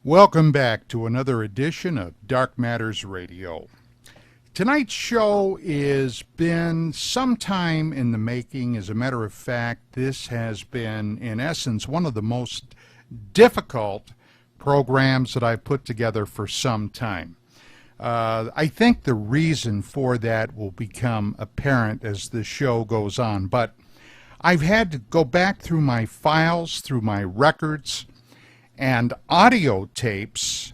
Welcome back to another edition of Dark Matters Radio. Tonight's show has been some time in the making. As a matter of fact, this has been, in essence, one of the most difficult programs that I've put together for some time. I think the reason for that will become apparent as the show goes on, but I've had to go back through my files, through my records, and audio tapes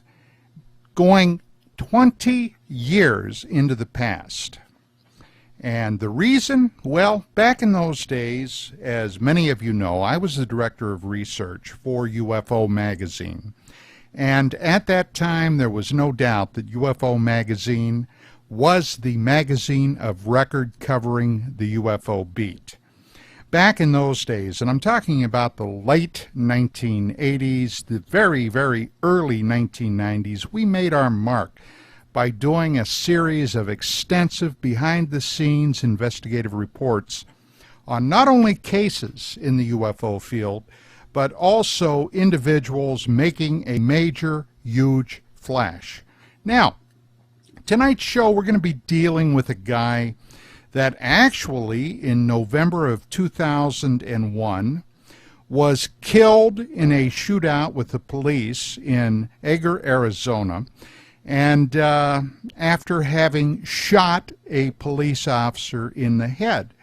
going 20 years into the past. And the reason? Well, back in those days, as many of you know, I was the director of research for UFO Magazine. And at that time, there was no doubt that UFO Magazine was the magazine of record covering the UFO beat. Back in those days, and I'm talking about the late 1980s, the very, very early 1990s, we made our mark by doing a series of extensive behind-the-scenes investigative reports on not only cases in the UFO field, but also individuals making a major, huge flash. Now, tonight's show, we're going to be dealing with a guy that actually in November of 2001 was killed in a shootout with the police in Edgar, Arizona, and after having shot a police officer in the head.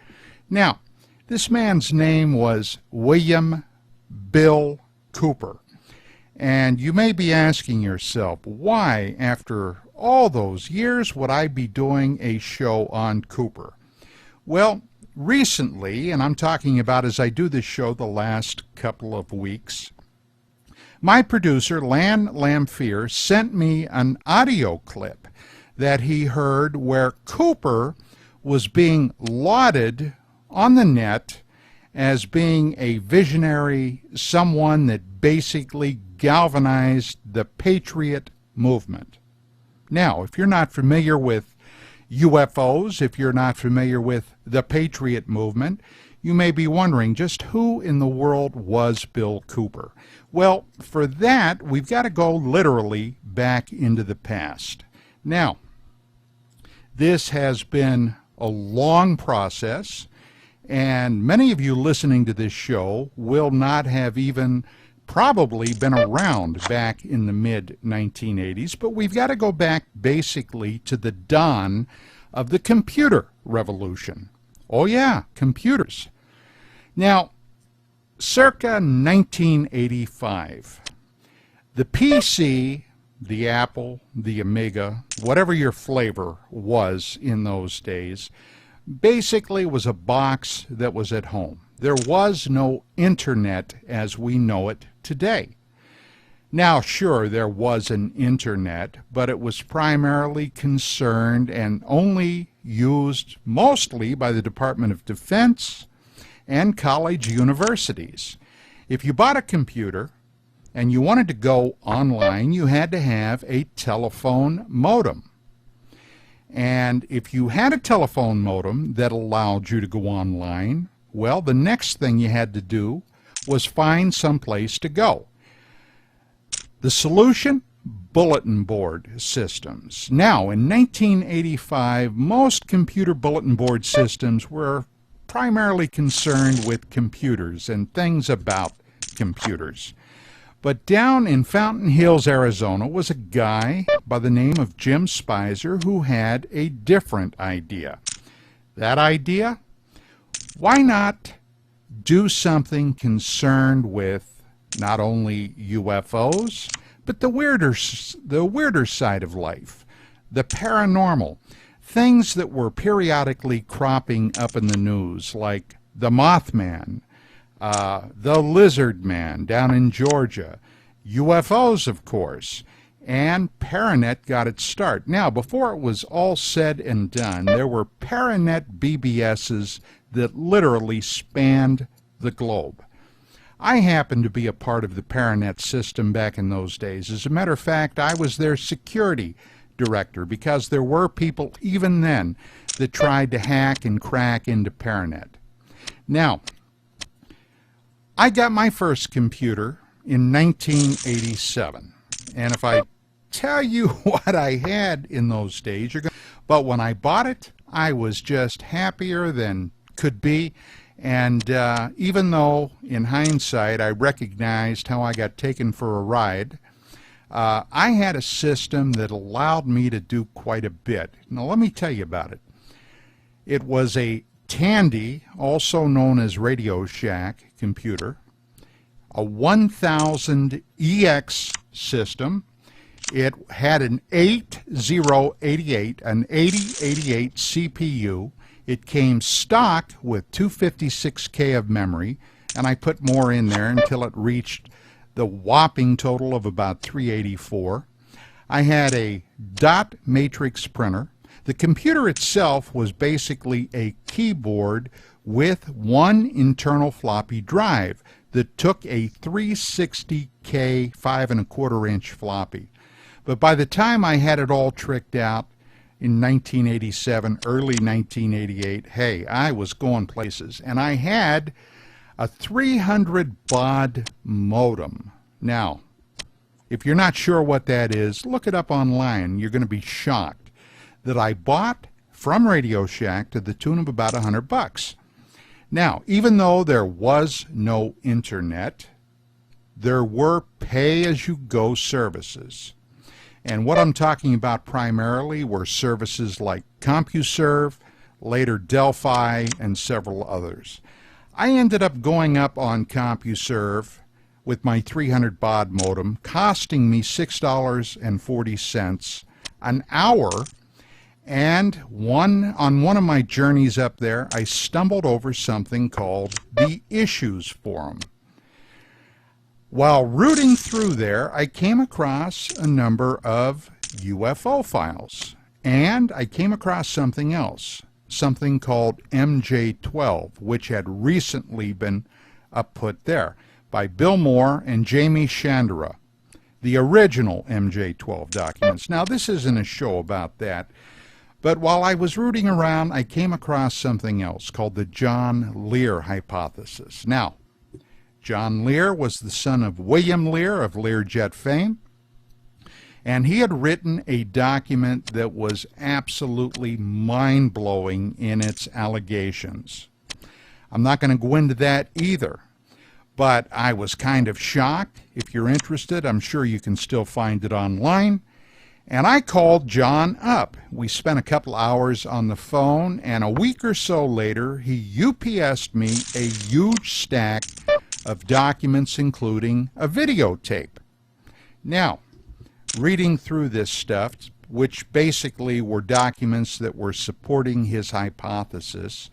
Now, this man's name was William Bill Cooper. And you may be asking yourself, why, after all those years, would I be doing a show on Cooper? Well, recently, and I'm talking about as I do this show the last couple of weeks, my producer, Lan Lamphere, sent me an audio clip that he heard where Cooper was being lauded on the net as being a visionary, someone that basically galvanized the Patriot movement. Now, if you're not familiar with UFOs, if you're not familiar with the Patriot movement, you may be wondering just who in the world was Bill Cooper. Well, for that, we've got to go literally back into the past. Now, this has been a long process, and many of you listening to this show will not have even probably been around back in the mid-1980s, but we've got to go back basically to the dawn of the computer revolution. Oh yeah, computers. Now, circa 1985, the PC, the Apple, the Amiga, whatever your flavor was in those days, basically was a box that was at home. There was no internet as we know it today. Now, sure, there was an internet, but it was primarily concerned and only used mostly by the Department of Defense and college universities. If you bought a computer and you wanted to go online, you had to have a telephone modem. And if you had a telephone modem that allowed you to go online, well, the next thing you had to do was find some place to go. The solution? Bulletin board systems. Now, in 1985, most computer bulletin board systems were primarily concerned with computers and things about computers. But down in Fountain Hills, Arizona, was a guy by the name of Jim Spicer who had a different idea. That idea? Why not do something concerned with not only UFOs, but the weirder side of life, the paranormal, things that were periodically cropping up in the news, like the Mothman, the Lizard Man down in Georgia, UFOs, of course, and Paranet got its start. Now, before it was all said and done, there were Paranet BBSs that literally spanned the globe. I happened to be a part of the Paranet system back in those days. As a matter of fact, I was their security director because there were people even then that tried to hack and crack into Paranet. Now, I got my first computer in 1987, And if I tell you what I had in those days, but when I bought it, I was just happier than could be. And even though in hindsight I recognized how I got taken for a ride, I had a system that allowed me to do quite a bit. Now let me tell you about it. It was a Tandy, also known as Radio Shack computer, a 1000EX system. It had an 8088 CPU. It came stock with 256K of memory, and I put more in there until it reached the whopping total of about 384. I had a dot matrix printer. The computer itself was basically a keyboard with one internal floppy drive that took a 360K 5¼ floppy. But by the time I had it all tricked out in 1987, early 1988, hey, I was going places. And I had a 300 baud modem. Now, if you're not sure what that is, look it up online. You're going to be shocked that I bought from Radio Shack to the tune of about $100. Now, even though there was no internet, there were pay-as-you-go services. And what I'm talking about primarily were services like CompuServe, later Delphi, and several others. I ended up going up on CompuServe with my 300 baud modem, costing me $6.40 an hour. And on one of my journeys up there, I stumbled over something called the Issues Forum. While rooting through there, I came across a number of UFO files, and I came across something else, something called MJ12, which had recently been put there by Bill Moore and Jamie Chandra, the original MJ12 documents. Now, this isn't a show about that, but while I was rooting around, I came across something else called the John Lear hypothesis. Now, John Lear was the son of William Lear of Learjet fame, and he had written a document that was absolutely mind-blowing in its allegations. I'm not going to go into that either, but I was kind of shocked. If you're interested, I'm sure you can still find it online. And I called John up. We spent a couple hours on the phone, and a week or so later, he UPS'd me a huge stack of documents, including a videotape. Now, reading through this stuff, which basically were documents that were supporting his hypothesis,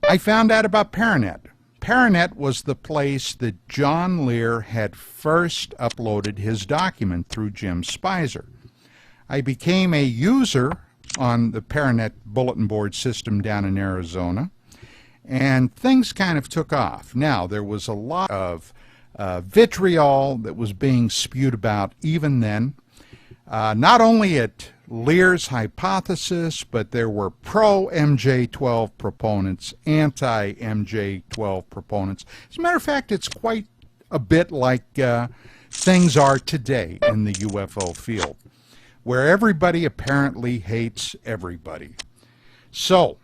I found out about Paranet. Paranet was the place that John Lear had first uploaded his document through Jim Spicer. I became a user on the Paranet bulletin board system down in Arizona, and things kind of took off. Now, there was a lot of vitriol that was being spewed about even then, not only at Lear's hypothesis, but there were pro-MJ12 proponents, anti-MJ12 proponents. As a matter of fact, it's quite a bit like things are today in the UFO field, where everybody apparently hates everybody. So,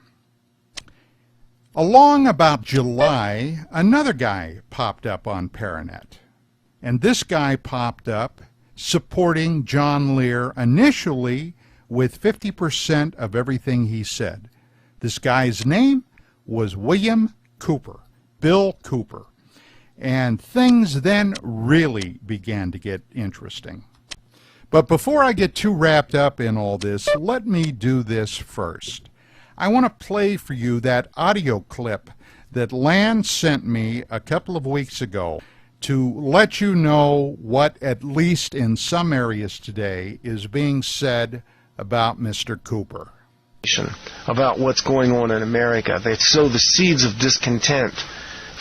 along about July, another guy popped up on Paranet. And this guy popped up supporting John Lear initially with 50% of everything he said. This guy's name was William Cooper, Bill Cooper. And things then really began to get interesting. But before I get too wrapped up in all this, let me do this first. I want to play for you that audio clip that Lan sent me a couple of weeks ago to let you know what, at least in some areas today, is being said about Mr. Cooper. About what's going on in America. They sow the seeds of discontent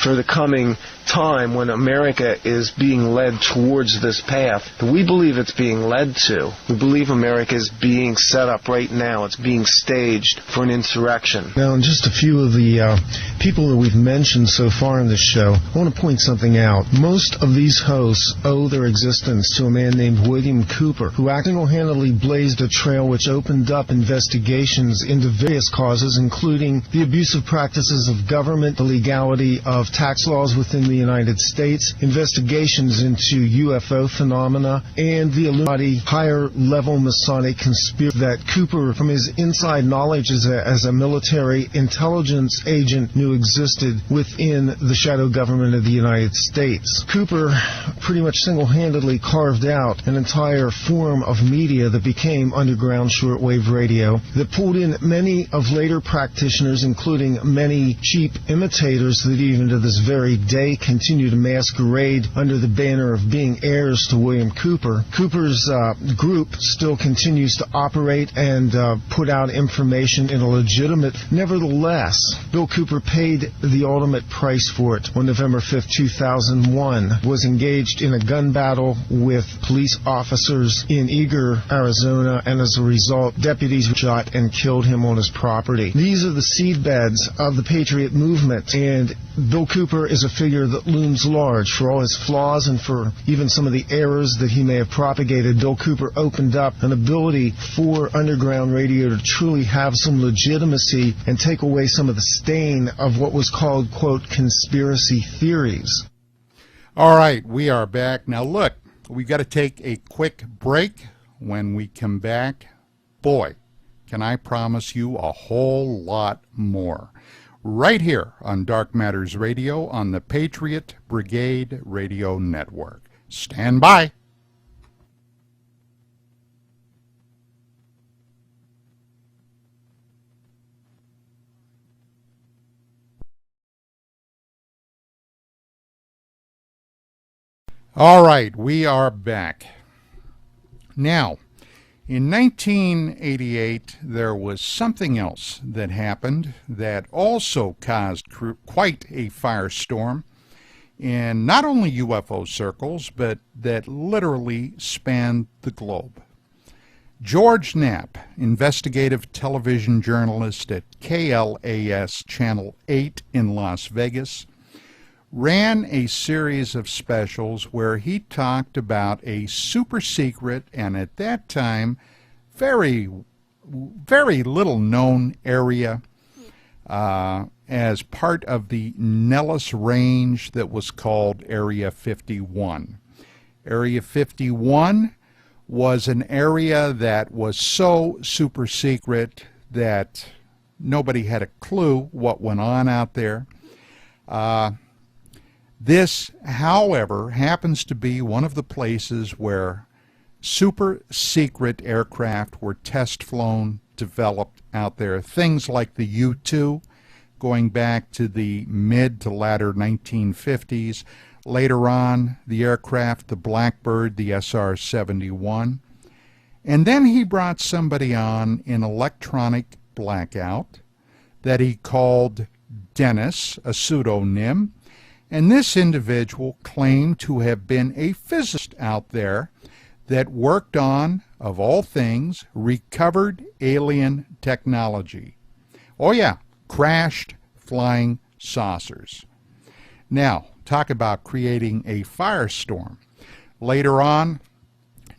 for the coming time when America is being led towards this path that we believe it's being led to. We believe America is being set up right now. It's being staged for an insurrection. Now, just a few of the people that we've mentioned so far in this show, I want to point something out. Most of these hosts owe their existence to a man named William Cooper, who single-handedly blazed a trail which opened up investigations into various causes, including the abusive practices of government, the legality of tax laws within the United States, investigations into UFO phenomena, and the Illuminati higher-level Masonic conspiracy that Cooper, from his inside knowledge as a military intelligence agent, knew existed within the shadow government of the United States. Cooper pretty much single-handedly carved out an entire form of media that became underground shortwave radio that pulled in many of later practitioners, including many cheap imitators that even to this very day continue to masquerade under the banner of being heirs to William Cooper. Cooper's group still continues to operate and put out information in a legitimate. Nevertheless, Bill Cooper paid the ultimate price for it when November 5th, 2001 was engaged in a gun battle with police officers in Eager, Arizona, and as a result, deputies shot and killed him on his property. These are the seedbeds of the Patriot movement, and Bill Cooper is a figure that looms large. For all his flaws and for even some of the errors that he may have propagated, Bill Cooper opened up an ability for underground radio to truly have some legitimacy and take away some of the stain of what was called, quote, conspiracy theories. All right, we are back. Now look, we've got to take a quick break. When we come back, boy, can I promise you a whole lot more. Right here on Dark Matters Radio on the Patriot Brigade Radio Network. Stand by. All right, we are back. Now, in 1988, there was something else that happened that also caused quite a firestorm in not only UFO circles, but that literally spanned the globe. George Knapp, investigative television journalist at KLAS Channel 8 in Las Vegas, ran a series of specials where he talked about a super secret and at that time very little known area as part of the Nellis Range that was called Area 51. Area 51 was an area that was so super secret that nobody had a clue what went on out there. This, however, happens to be one of the places where super secret aircraft were test flown, developed out there. Things like the U-2, going back to the mid to latter 1950s. Later on, the aircraft, the Blackbird, the SR-71. And then he brought somebody on in electronic blackout that he called Dennis, a pseudonym. And this individual claimed to have been a physicist out there that worked on, of all things, recovered alien technology. Oh yeah, crashed flying saucers. Now, talk about creating a firestorm. Later on,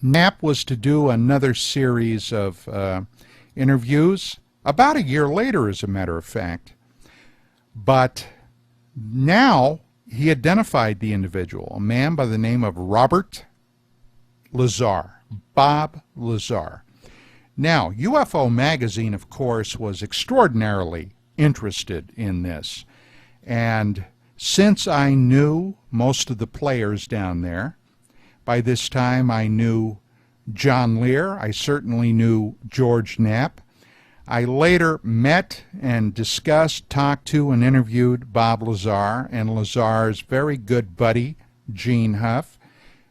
Knapp was to do another series of interviews, about a year later, as a matter of fact. But now he identified the individual, a man by the name of Robert Lazar, Bob Lazar. Now, UFO Magazine, of course, was extraordinarily interested in this. And since I knew most of the players down there, by this time I knew John Lear, I certainly knew George Knapp. I later met and discussed, talked to, and interviewed Bob Lazar and Lazar's very good buddy, Gene Huff.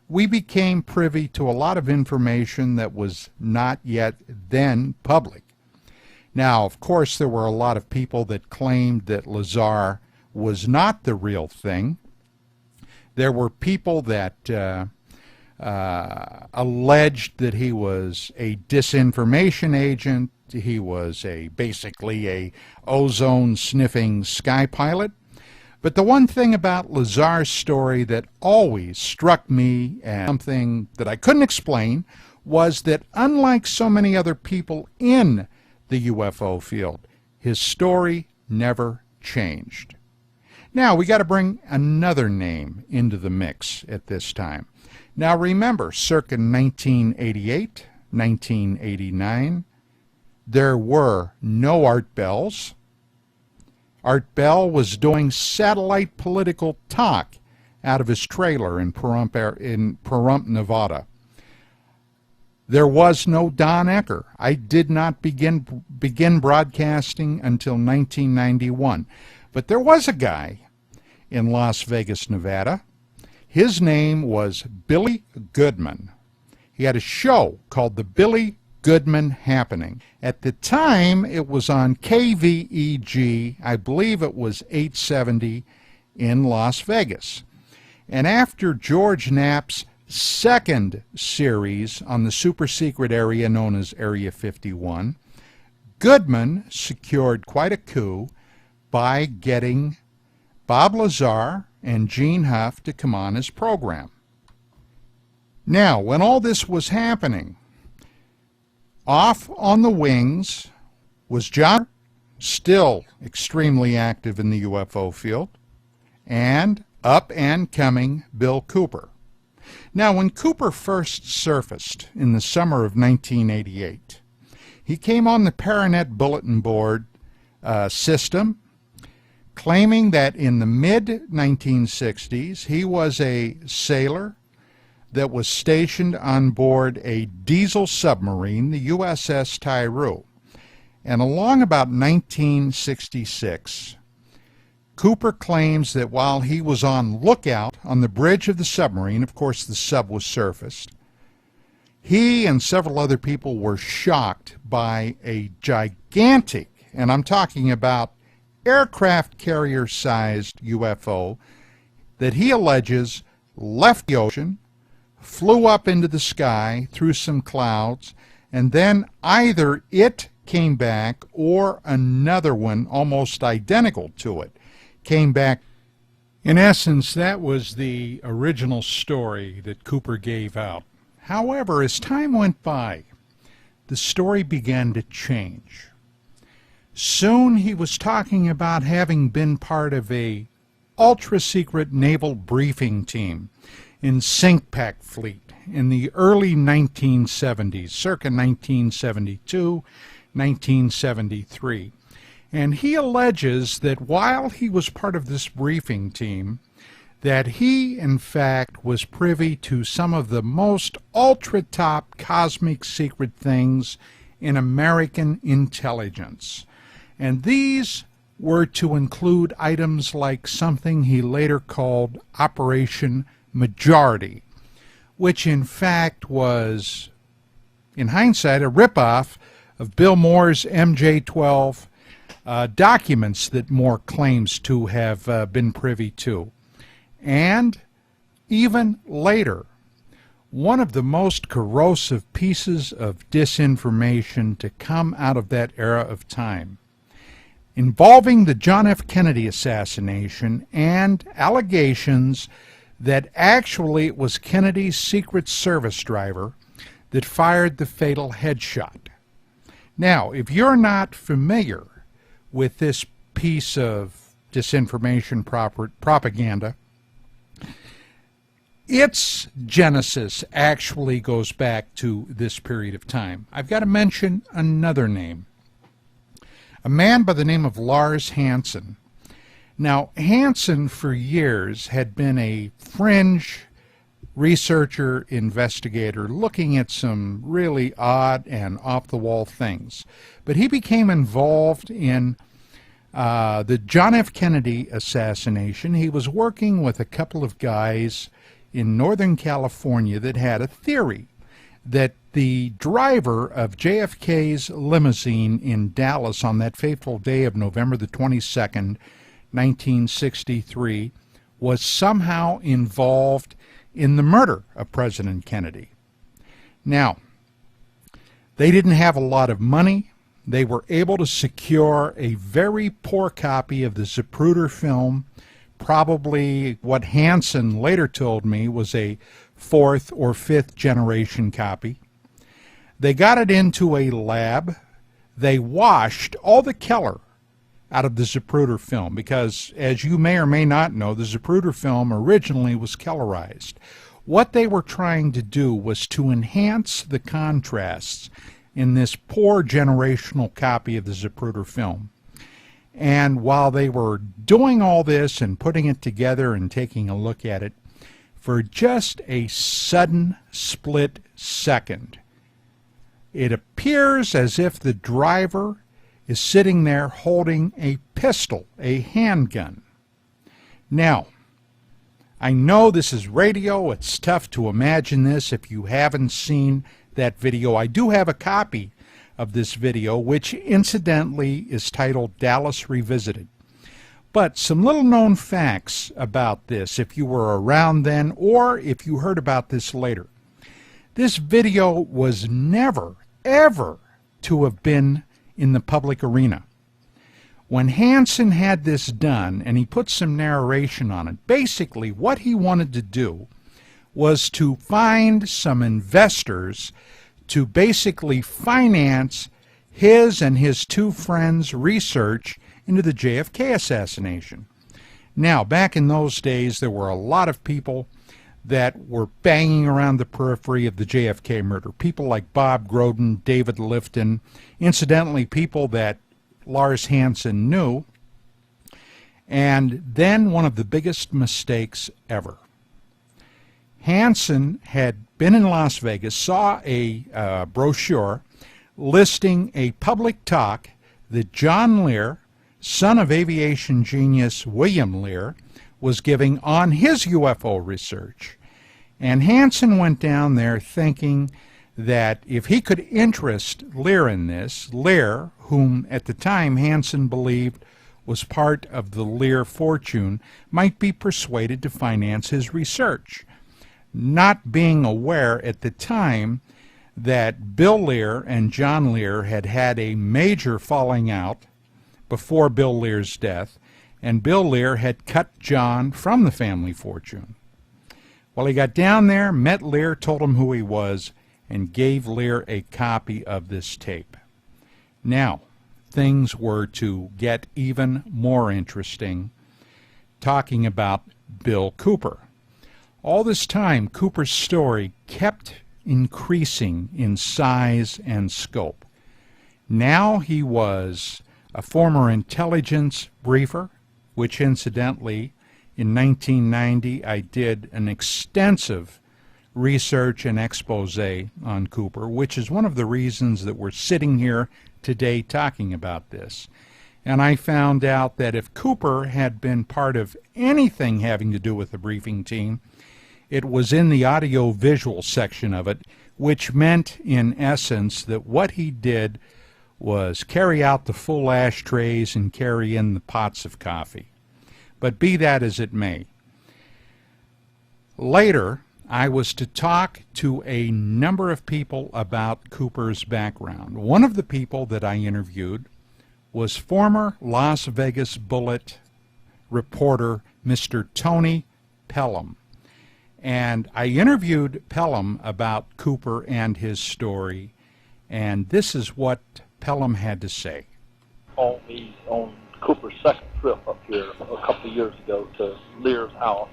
We became privy to a lot of information that was not yet then public. Now, of course, there were a lot of people that claimed that Lazar was not the real thing. There were people that alleged that he was a disinformation agent. He was basically a ozone-sniffing sky pilot. But the one thing about Lazar's story that always struck me as something that I couldn't explain was that unlike so many other people in the UFO field, his story never changed. Now, we got to bring another name into the mix at this time. Now, remember, circa 1988, 1989, there were no Art Bells. Art Bell was doing satellite political talk out of his trailer in Pahrump, Nevada. There was no Don Ecker. I did not begin broadcasting until 1991. But there was a guy in Las Vegas, Nevada. His name was Billy Goodman. He had a show called The Billy Goodman Happening. At the time, it was on KVEG. I believe it was 870 in Las Vegas. And after George Knapp's second series on the super secret area known as Area 51, Goodman secured quite a coup by getting Bob Lazar and Gene Huff to come on his program. Now, when all this was happening, off on the wings was John, still extremely active in the UFO field, and up and coming Bill Cooper. Now, when Cooper first surfaced in the summer of 1988, he came on the Paranet bulletin board system, claiming that in the mid-1960s he was a sailor that was stationed on board a diesel submarine, the USS Tyru. And along about 1966, Cooper claims that while he was on lookout on the bridge of the submarine, of course the sub was surfaced, he and several other people were shocked by a gigantic, and I'm talking about aircraft carrier-sized UFO that he alleges left the ocean, flew up into the sky through some clouds, and then either it came back or another one almost identical to it came back. In essence, that was the original story that Cooper gave out. However, as time went by, the story began to change. Soon he was talking about having been part of a ultra-secret naval briefing team in SINCPAC fleet in the early 1970s, circa 1972, 1973. And he alleges that while he was part of this briefing team, that he, in fact, was privy to some of the most ultra-top cosmic secret things in American intelligence. And these were to include items like something he later called Operation Majority, which in fact was, in hindsight, a ripoff of Bill Moore's MJ-12 documents that Moore claims to have been privy to. And even later, one of the most corrosive pieces of disinformation to come out of that era of time, involving the John F. Kennedy assassination and allegations that actually it was Kennedy's Secret Service driver that fired the fatal headshot. Now, if you're not familiar with this piece of disinformation propaganda, its genesis actually goes back to this period of time. I've got to mention another name, a man by the name of Lars Hansen. Now, Hansen for years had been a fringe researcher, investigator, looking at some really odd and off-the-wall things. But he became involved in the John F. Kennedy assassination. He was working with a couple of guys in Northern California that had a theory that the driver of JFK's limousine in Dallas on that fateful day of November the 22nd, 1963, was somehow involved in the murder of President Kennedy. Now, they didn't have a lot of money. They were able to secure a very poor copy of the Zapruder film, probably what Hansen later told me was a fourth or fifth generation copy. They got it into a lab. They washed all the color out of the Zapruder film because, as you may or may not know, the Zapruder film originally was colorized. What they were trying to do was to enhance the contrasts in this poor generational copy of the Zapruder film. And while they were doing all this and putting it together and taking a look at it, for just a sudden split second, it appears as if the driver is sitting there holding a pistol, a handgun. Now, I know this is radio. It's tough to imagine this if you haven't seen that video. I do have a copy of this video, which incidentally is titled Dallas Revisited. But some little known facts about this, if you were around then or if you heard about this later. This video was never, ever to have been in the public arena. When Hansen had this done, and he put some narration on it, basically what he wanted to do was to find some investors to basically finance his and his two friends' research into the JFK assassination. Now, back in those days, there were a lot of people that were banging around the periphery of the JFK murder. People like Bob Groden, David Lifton, incidentally, people that Lars Hansen knew. And then one of the biggest mistakes ever. Hansen had been in Las Vegas, saw a brochure listing a public talk that John Lear, son of aviation genius William Lear, was giving on his UFO research. And Hansen went down there thinking that if he could interest Lear in this, Lear, whom at the time Hansen believed was part of the Lear fortune, might be persuaded to finance his research, not being aware at the time that Bill Lear and John Lear had had a major falling out before Bill Lear's death, and Bill Lear had cut John from the family fortune. Well, he got down there, met Lear, told him who he was, and gave Lear a copy of this tape. Now, things were to get even more interesting, talking about Bill Cooper. All this time, Cooper's story kept increasing in size and scope. Now he was a former intelligence briefer, which incidentally, in 1990, I did an extensive research and expose on Cooper, which is one of the reasons that we're sitting here today talking about this. And I found out that if Cooper had been part of anything having to do with the briefing team, it was in the audio-visual section of it, which meant, in essence, that what he did was carry out the full ashtrays and carry in the pots of coffee. But be that as it may, later I was to talk to a number of people about Cooper's background. One of the people that I interviewed was former Las Vegas Bullet reporter Mr. Tony Pelham. And I interviewed Pelham about Cooper and his story, and this is what Pelham had to say. On Cooper's second trip up here a couple of years ago to Lear's house,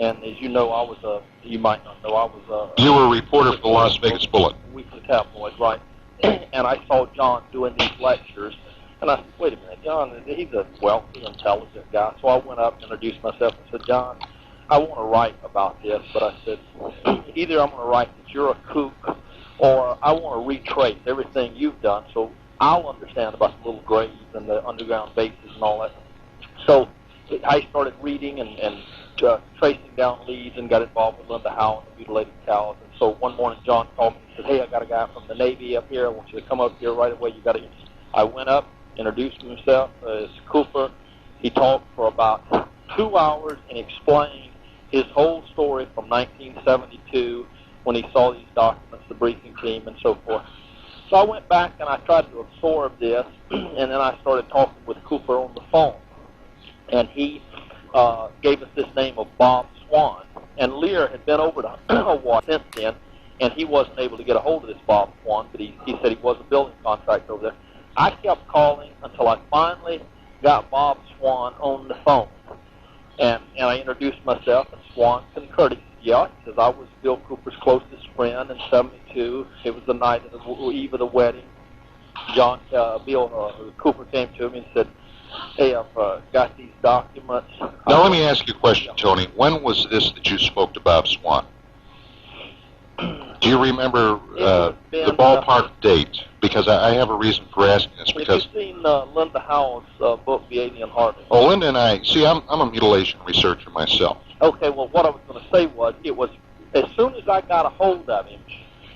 and as you know, you might not know, You were a reporter for the Las Vegas Bullet. Weekly tabloid, right? And I saw John doing these lectures, and I said, wait a minute, John, he's a wealthy, intelligent guy. So I went up, introduced myself, and said, John, I want to write about this, but I said, either I'm going to write that you're a kook, or I want to retrace everything you've done so I'll understand about the little graves and the underground bases and all that. So I started reading and tracing down leads and got involved with Linda Howe and the mutilated cows. And so one morning John called me and said, hey, I got a guy from the Navy up here. I want you to come up here right away. I went up, introduced myself as Cooper, He talked for about 2 hours and explained his whole story from 1972 when he saw these documents, the briefing team, and so forth. So I went back and I tried to absorb this, and then I started talking with Cooper on the phone. And he gave us this name of Bob Swan. And Lear had been over to Hawaii since then, and he wasn't able to get a hold of this Bob Swan, but he said he was a building contractor over there. I kept calling until I finally got Bob Swan on the phone. And I introduced myself, and Swan concurred. He said, yeah, he says, I was Bill Cooper's closest friend in 72. It was the night of the eve of the wedding. Bill Cooper came to me and said, hey, I've got these documents. Now, let me ask you a question, Tony. When was this that you spoke to Bob Swan? Do you remember the ballpark date? Because I have a reason for asking this. Because have you seen Linda Howell's book, The Alien Harvest? Oh, Linda and I, see, I'm a mutilation researcher myself. Okay, well, what I was going to say was, it was, as soon as I got a hold of him,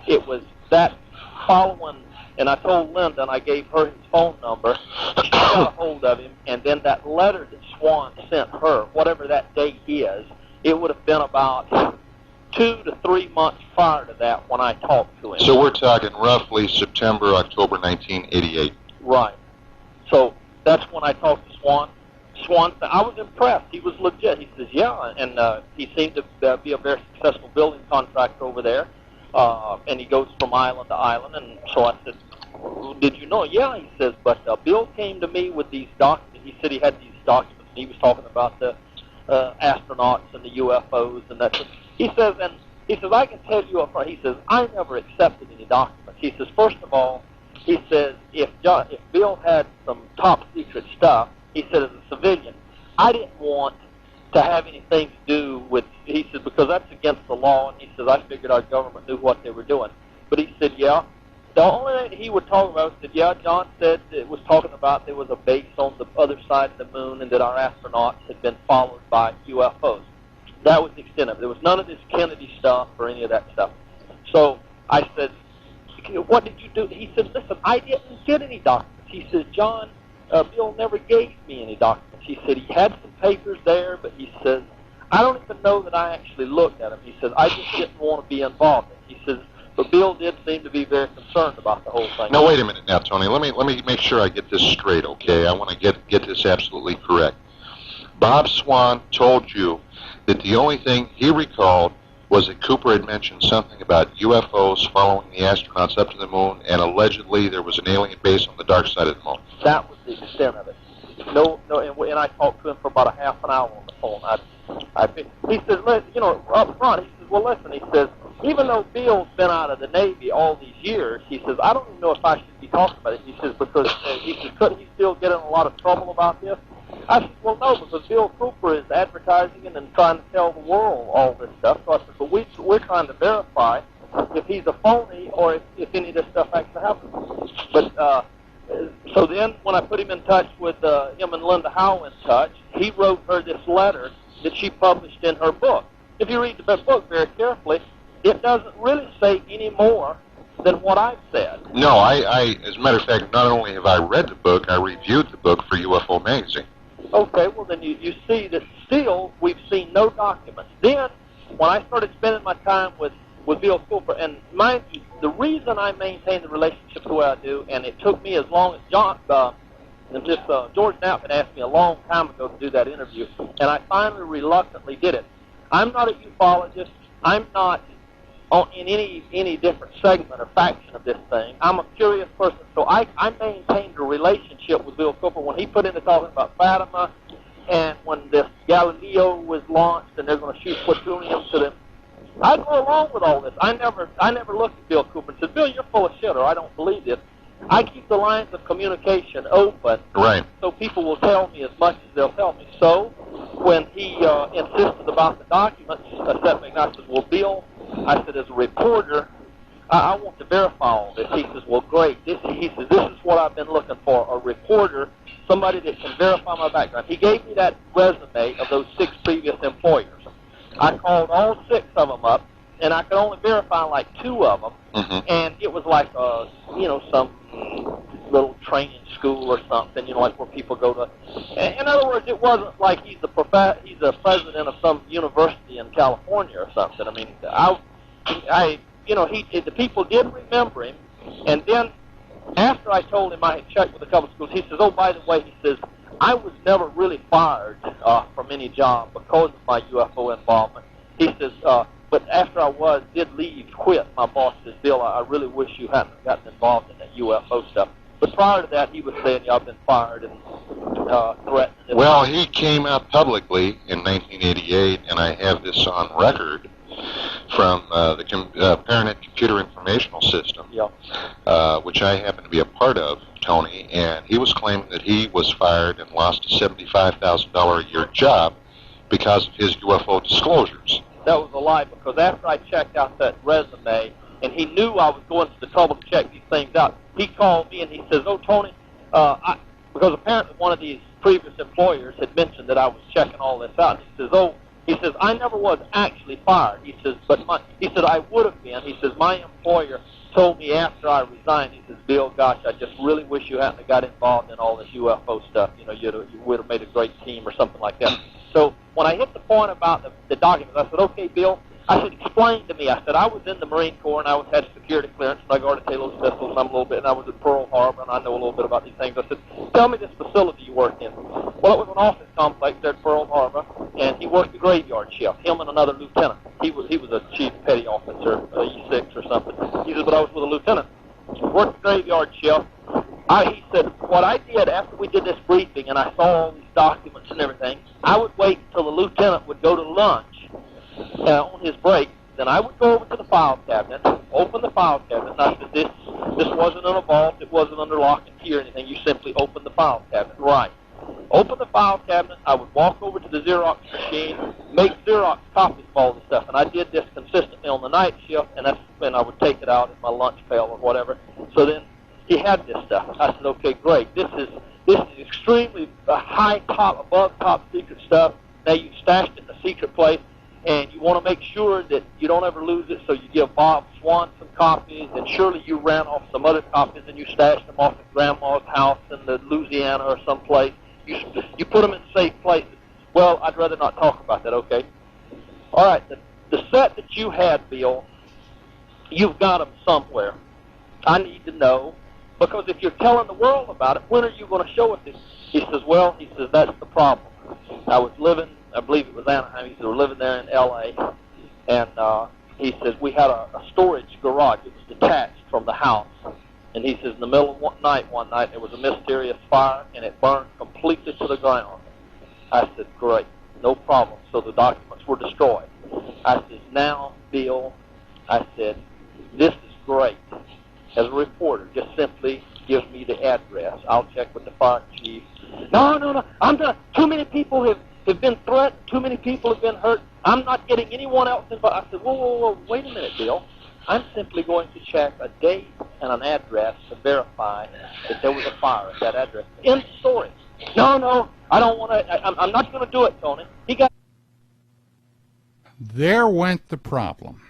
it was that following, and I told Linda, and I gave her his phone number, she got a hold of him, and then that letter that Swan sent her, whatever that date is, it would have been about 2 to 3 months prior to that when I talked to him. So we're talking roughly September, October 1988. Right. So that's when I talked to Swan. Swan, I was impressed. He was legit. He says, yeah, and he seemed to be a very successful building contractor over there, and he goes from island to island. And so I said, did you know? Yeah, he says, but Bill came to me with these documents. He said he had these documents, and he was talking about the astronauts and the UFOs and that. He says, I can tell you up front, he says, I never accepted any documents. He says, first of all, he says, if Bill had some top secret stuff, he said, as a civilian, I didn't want to have anything to do with, he said, because that's against the law, and he says, I figured our government knew what they were doing. But he said, yeah, the only thing he would talk about was, yeah, John said it was talking about there was a base on the other side of the moon and that our astronauts had been followed by UFOs. That was the extent of it. There was none of this Kennedy stuff or any of that stuff. So I said, what did you do? He said, listen, I didn't get any documents. He says, John, Bill never gave me any documents. He said he had some papers there, but he says, I don't even know that I actually looked at them. He says, I just didn't want to be involved in it. He says, but Bill did seem to be very concerned about the whole thing. Now, wait a minute now, Tony. Let me make sure I get this straight, okay? I want to get this absolutely correct. Bob Swan told you that the only thing he recalled was that Cooper had mentioned something about UFOs following the astronauts up to the moon, and allegedly there was an alien base on the dark side of the moon. That was the extent of it. No, and I talked to him for about a half an hour on the phone. He says, up front, he says, well, listen, he says, even though Bill's been out of the Navy all these years, he says, I don't even know if I should be talking about it. He says, because he says, couldn't he still get in a lot of trouble about this? I said, well, no, because Bill Cooper is advertising it and trying to tell the world all this stuff. So I said, but we're trying to verify if he's a phony or if any of this stuff actually happened. But so then when I put him in touch with him and Linda Howell in touch, he wrote her this letter that she published in her book. If you read the book very carefully, it doesn't really say any more than what I've said. No, I as a matter of fact, not only have I read the book, I reviewed the book for UFO Magazine. Okay, well then you see that still we've seen no documents. Then when I started spending my time with Bill Cooper, and mind you, the reason I maintain the relationship the way I do, and it took me as long as George Knapp had asked me a long time ago to do that interview, and I finally reluctantly did it. I'm not a ufologist. I'm not in any different segment or faction of this thing. I'm a curious person, so I maintained a relationship with Bill Cooper when he put into talking about Fatima, and when this Galileo was launched and they're going to shoot plutonium to them. I go along with all this. I never looked at Bill Cooper and said, Bill, you're full of shit, or I don't believe this. I keep the lines of communication open, right, so people will tell me as much as they'll tell me. So when he insisted about the documents, I said, well, Bill, I said, as a reporter, I want to verify all this. He says, well, great. He says, this is what I've been looking for, a reporter, somebody that can verify my background. He gave me that resume of those 6 previous employers. I called all 6 of them up, and I could only verify like 2 of them, and it was like, some little training school or something, you know, like where people go to. In other words, it wasn't like he's a president of some university in California or something. I mean, you know, the people did remember him. And then after I told him I had checked with a couple of schools, he says, oh, by the way, he says, I was never really fired from any job because of my UFO involvement. He says, but after I did leave, quit, my boss says, Bill, I really wish you hadn't gotten involved in that UFO stuff. But prior to that, he was saying, yeah, I've been fired and threatened. Well, he came out publicly in 1988, and I have this on record from the Paranet Computer Informational System, which I happen to be a part of, Tony, and he was claiming that he was fired and lost a $75,000 a year job because of his UFO disclosures. That was a lie, because after I checked out that resume, and he knew I was going to the trouble to check these things out, he called me and he says, oh, Tony, because apparently one of these previous employers had mentioned that I was checking all this out. And he says, I never was actually fired. He says, he said, I would have been. He says, my employer told me after I resigned, he says, Bill, gosh, I just really wish you hadn't got involved in all this UFO stuff. You know, you would have made a great team or something like that. So when I hit the point about the documents, I said, okay, Bill, I said, explain to me. I said, I was in the Marine Corps, and I had security clearance, and I guarded Taylor's missiles, and I'm a little bit, and I was at Pearl Harbor, and I know a little bit about these things. I said, tell me this facility you worked in. Well, it was an office complex there at Pearl Harbor, and he worked the graveyard shift, him and another lieutenant. He was a chief petty officer, E6 or something. He said, but I was with a lieutenant. Worked the graveyard shift. He said, what I did after we did this briefing, and I saw all these documents and everything, I would wait until the lieutenant would go to lunch on his break. Then I would go over to the file cabinet, open the file cabinet, and I said, this wasn't in a vault, it wasn't under lock and key or anything, you simply open the file cabinet. Right. Open the file cabinet, I would walk over to the Xerox machine, make Xerox copies of all the stuff, and I did this consistently on the night shift, and that's when I would take it out in my lunch pail or whatever. So then he had this stuff. I said, okay, great, this is extremely high top, above top secret stuff. Now you stashed it in a secret place, and you want to make sure that you don't ever lose it, so you give Bob Swan some copies, and surely you ran off some other copies and you stashed them off at Grandma's house in Louisiana or someplace. You put them in safe places. Well, I'd rather not talk about that, okay? All right, the set that you had, Bill, you've got them somewhere. I need to know, because if you're telling the world about it, when are you going to show it to? He says, well, that's the problem. I was living, I believe it was Anaheim, he said, we're living there in L.A., and he says, we had a storage garage. It was detached from the house. And he says, in the middle of one night, there was a mysterious fire, and it burned completely to the ground. I said, great, no problem. So the documents were destroyed. I said, now, Bill, I said, this is great. As a reporter, just simply give me the address. I'll check with the fire chief. No, I'm done. Too many people have been threatened. Too many people have been hurt. I'm not getting anyone else involved. I said, whoa, wait a minute, Bill. I'm simply going to check a date and an address to verify that there was a fire at that address. End story. No, I don't want to. I'm not going to do it, Tony. There went the problem.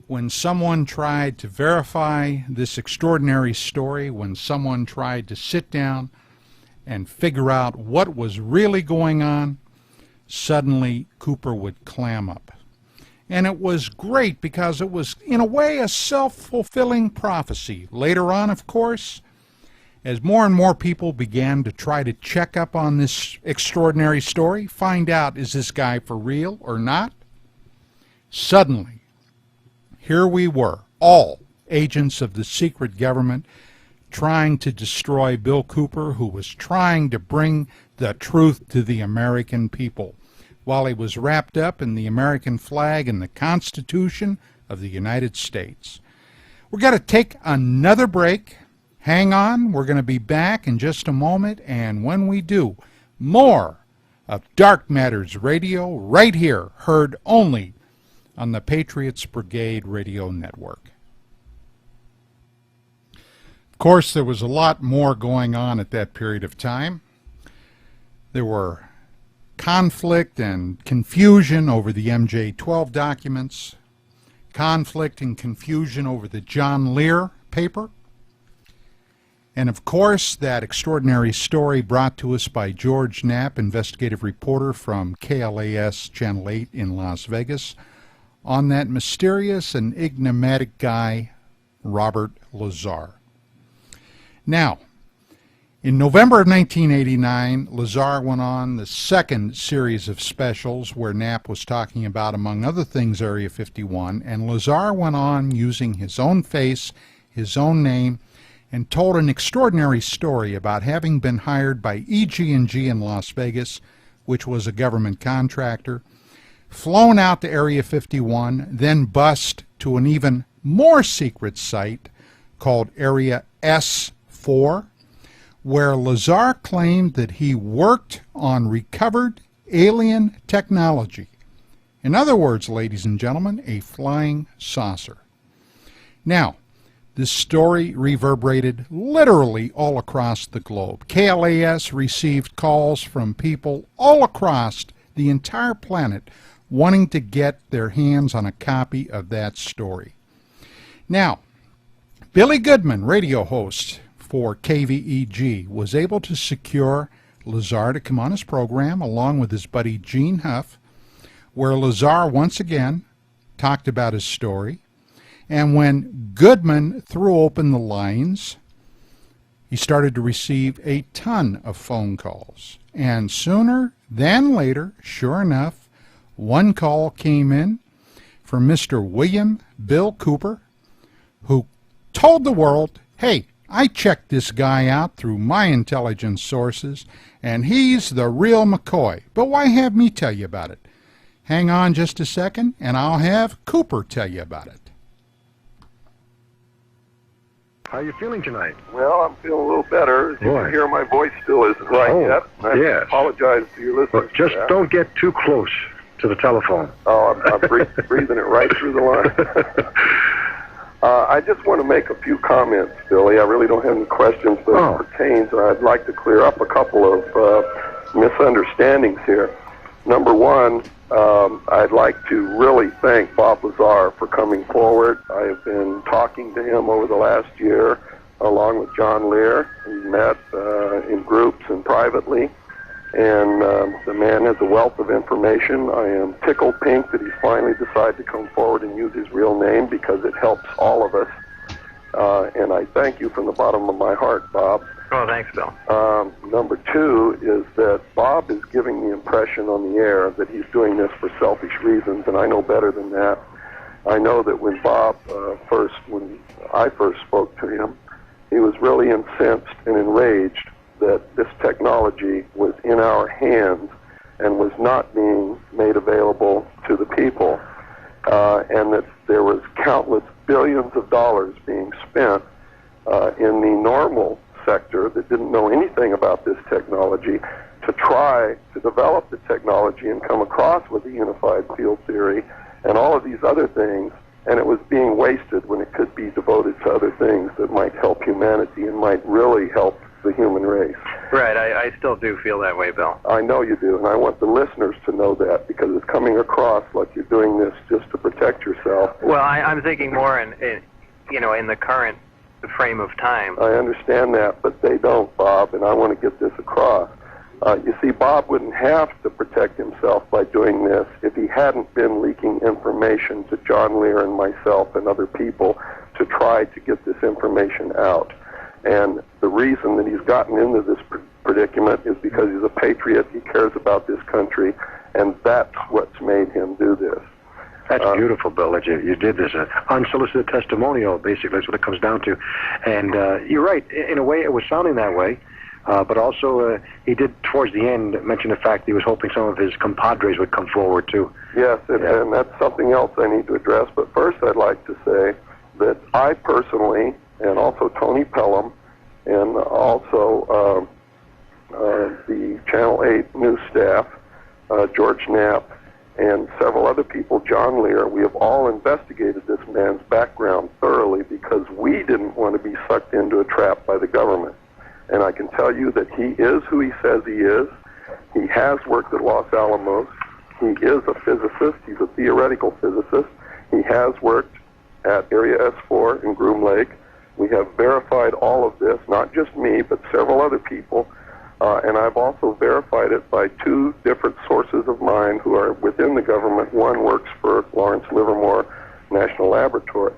When someone tried to verify this extraordinary story, when someone tried to sit down and figure out what was really going on, suddenly Cooper would clam up. And it was great because it was, in a way, a self-fulfilling prophecy. Later on, of course, as more and more people began to try to check up on this extraordinary story, find out, is this guy for real or not? Suddenly, here we were, all agents of the secret government, trying to destroy Bill Cooper, who was trying to bring the truth to the American people, while he was wrapped up in the American flag and the Constitution of the United States. We're going to take another break. Hang on, we're going to be back in just a moment, and when we do, more of Dark Matters Radio right here, heard only on the Patriots Brigade Radio Network. Of course, there was a lot more going on at that period of time. There were conflict and confusion over the MJ-12 documents, conflict and confusion over the John Lear paper, And of course, that extraordinary story brought to us by George Knapp, investigative reporter from KLAS Channel 8 in Las Vegas, on that mysterious and enigmatic guy, Robert Lazar. Now, in November of 1989, Lazar went on the second series of specials where Knapp was talking about, among other things, Area 51, and Lazar went on using his own face, his own name, and told an extraordinary story about having been hired by EG&G in Las Vegas, which was a government contractor, flown out to Area 51, then bused to an even more secret site called Area S4, where Lazar claimed that he worked on recovered alien technology. In other words, ladies and gentlemen, a flying saucer. Now, this story reverberated literally all across the globe. KLAS received calls from people all across the entire planet wanting to get their hands on a copy of that story. Now, Billy Goodman, radio host for KVEG, was able to secure Lazar to come on his program along with his buddy Gene Huff, where Lazar once again talked about his story. And when Goodman threw open the lines, he started to receive a ton of phone calls. And sooner than later, sure enough, one call came in from Mr. William Bill Cooper, who told the world, hey, I checked this guy out through my intelligence sources, and he's the real McCoy. But why have me tell you about it? Hang on just a second, and I'll have Cooper tell you about it. How are you feeling tonight? Well, I'm feeling a little better. As you can hear, my voice still isn't right yet. I apologize to your listeners. Well, just don't get too close to the telephone. Oh, I'm breathing it right through the line. I just want to make a few comments, Billy. I really don't have any questions, but it pertains. I'd like to clear up a couple of misunderstandings here. Number one, I'd like to really thank Bob Lazar for coming forward. I have been talking to him over the last year, along with John Lear. We met in groups and privately, and the man has a wealth of information. I am tickled pink that he's finally decided to come forward and use his real name because it helps all of us. And I thank you from the bottom of my heart, Bob. Oh, thanks, Bill. Number two is that Bob is giving the impression on the air that he's doing this for selfish reasons, and I know better than that. I know that when when I first spoke to him, he was really incensed and enraged that this technology was in our hands and was not being made available to the people, and that there was countless billions of dollars being spent in the normal sector that didn't know anything about this technology to try to develop the technology and come across with a unified field theory and all of these other things, and it was being wasted when it could be devoted to other things that might help humanity and might really help the human race. Right, I still do feel that way, Bill. I know you do, and I want the listeners to know that because it's coming across like you're doing this just to protect yourself. Well, I'm thinking more in the current frame of time. I understand that, but they don't, Bob, and I want to get this across. You see, Bob wouldn't have to protect himself by doing this if he hadn't been leaking information to John Lear and myself and other people to try to get this information out. And the reason that he's gotten into this predicament is because he's a patriot, he cares about this country, and that's what's made him do this. That's beautiful, Bill, that you did this. Unsolicited testimonial, basically, that's what it comes down to. And you're right, in a way it was sounding that way, but also he did, towards the end, mention the fact that he was hoping some of his compadres would come forward, too. Yes, and that's something else I need to address. But first I'd like to say that I personally, and also Tony Pelham, and also the Channel 8 news staff, George Knapp, and several other people, John Lear, we have all investigated this man's background thoroughly because we didn't want to be sucked into a trap by the government. And I can tell you that he is who he says he is. He has worked at Los Alamos. He is a physicist. He's a theoretical physicist. He has worked at Area S4 in Groom Lake. We have verified all of this, not just me, but several other people, and I've also verified it by two different sources of mine who are within the government. One works for Lawrence Livermore National Laboratory.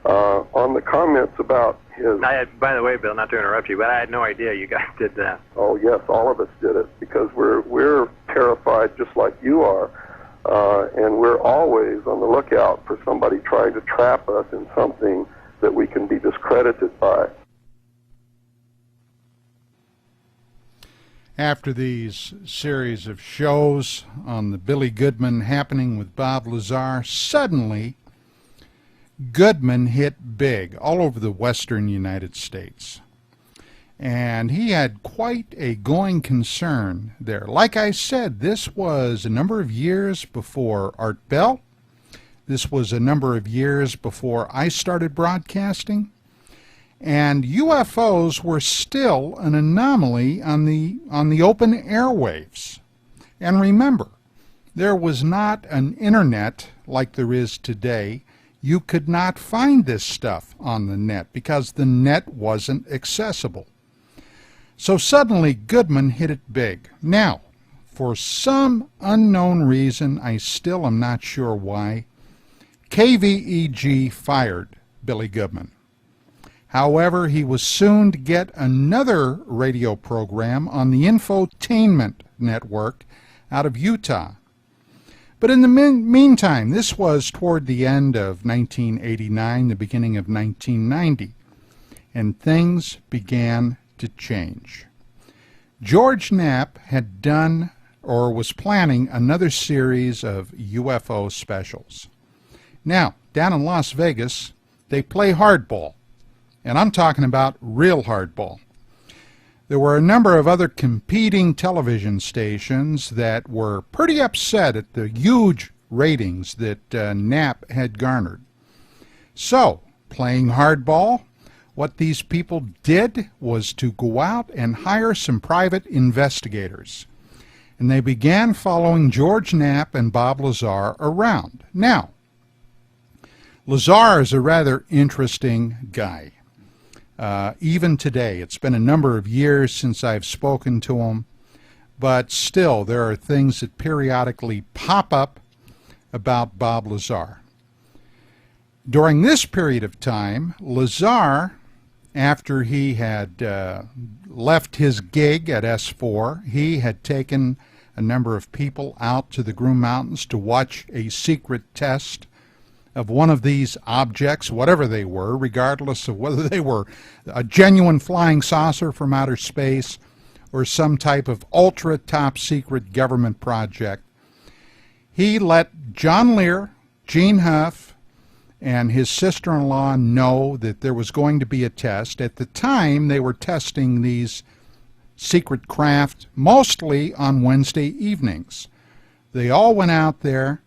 On the comments about his... By the way, Bill, not to interrupt you, but I had no idea you guys did that. Oh, yes, all of us did it, because we're terrified just like you are, and we're always on the lookout for somebody trying to trap us in something that we can be discredited by. After these series of shows on the Billy Goodman Happening with Bob Lazar, suddenly Goodman hit big all over the western United States. And he had quite a going concern there. Like I said, this was a number of years before Art Bell. This was a number of years before I started broadcasting. And UFOs were still an anomaly on the open airwaves. And remember, there was not an internet like there is today. You could not find this stuff on the net because the net wasn't accessible. So suddenly Goodman hit it big. Now, for some unknown reason, I still am not sure why, KVEG fired Billy Goodman. However, he was soon to get another radio program on the Infotainment Network out of Utah. But in the meantime, this was toward the end of 1989, the beginning of 1990, and things began to change. George Knapp had done or was planning another series of UFO specials. Now, down in Las Vegas, they play hardball. And I'm talking about real hardball. There were a number of other competing television stations that were pretty upset at the huge ratings that Knapp had garnered. So, playing hardball, what these people did was to go out and hire some private investigators. And they began following George Knapp and Bob Lazar around. Now, Lazar is a rather interesting guy. Even today, it's been a number of years since I've spoken to him, but still there are things that periodically pop up about Bob Lazar. During this period of time, Lazar, after he had left his gig at S4, he had taken a number of people out to the Groom Mountains to watch a secret test of one of these objects, whatever they were, regardless of whether they were a genuine flying saucer from outer space or some type of ultra top secret government project. He let John Lear, Gene Huff, and his sister-in-law know that there was going to be a test. At the time, they were testing these secret craft mostly on Wednesday evenings. They all went out there.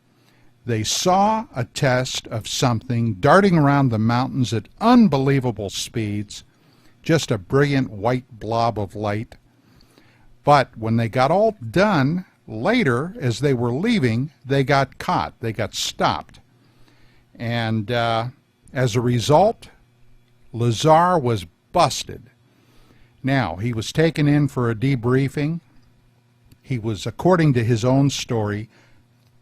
They saw a test of something darting around the mountains at unbelievable speeds, just a brilliant white blob of light. But when they got all done, later, as they were leaving, they got caught. They got stopped. And as a result, Lazar was busted. Now, he was taken in for a debriefing. He was, according to his own story,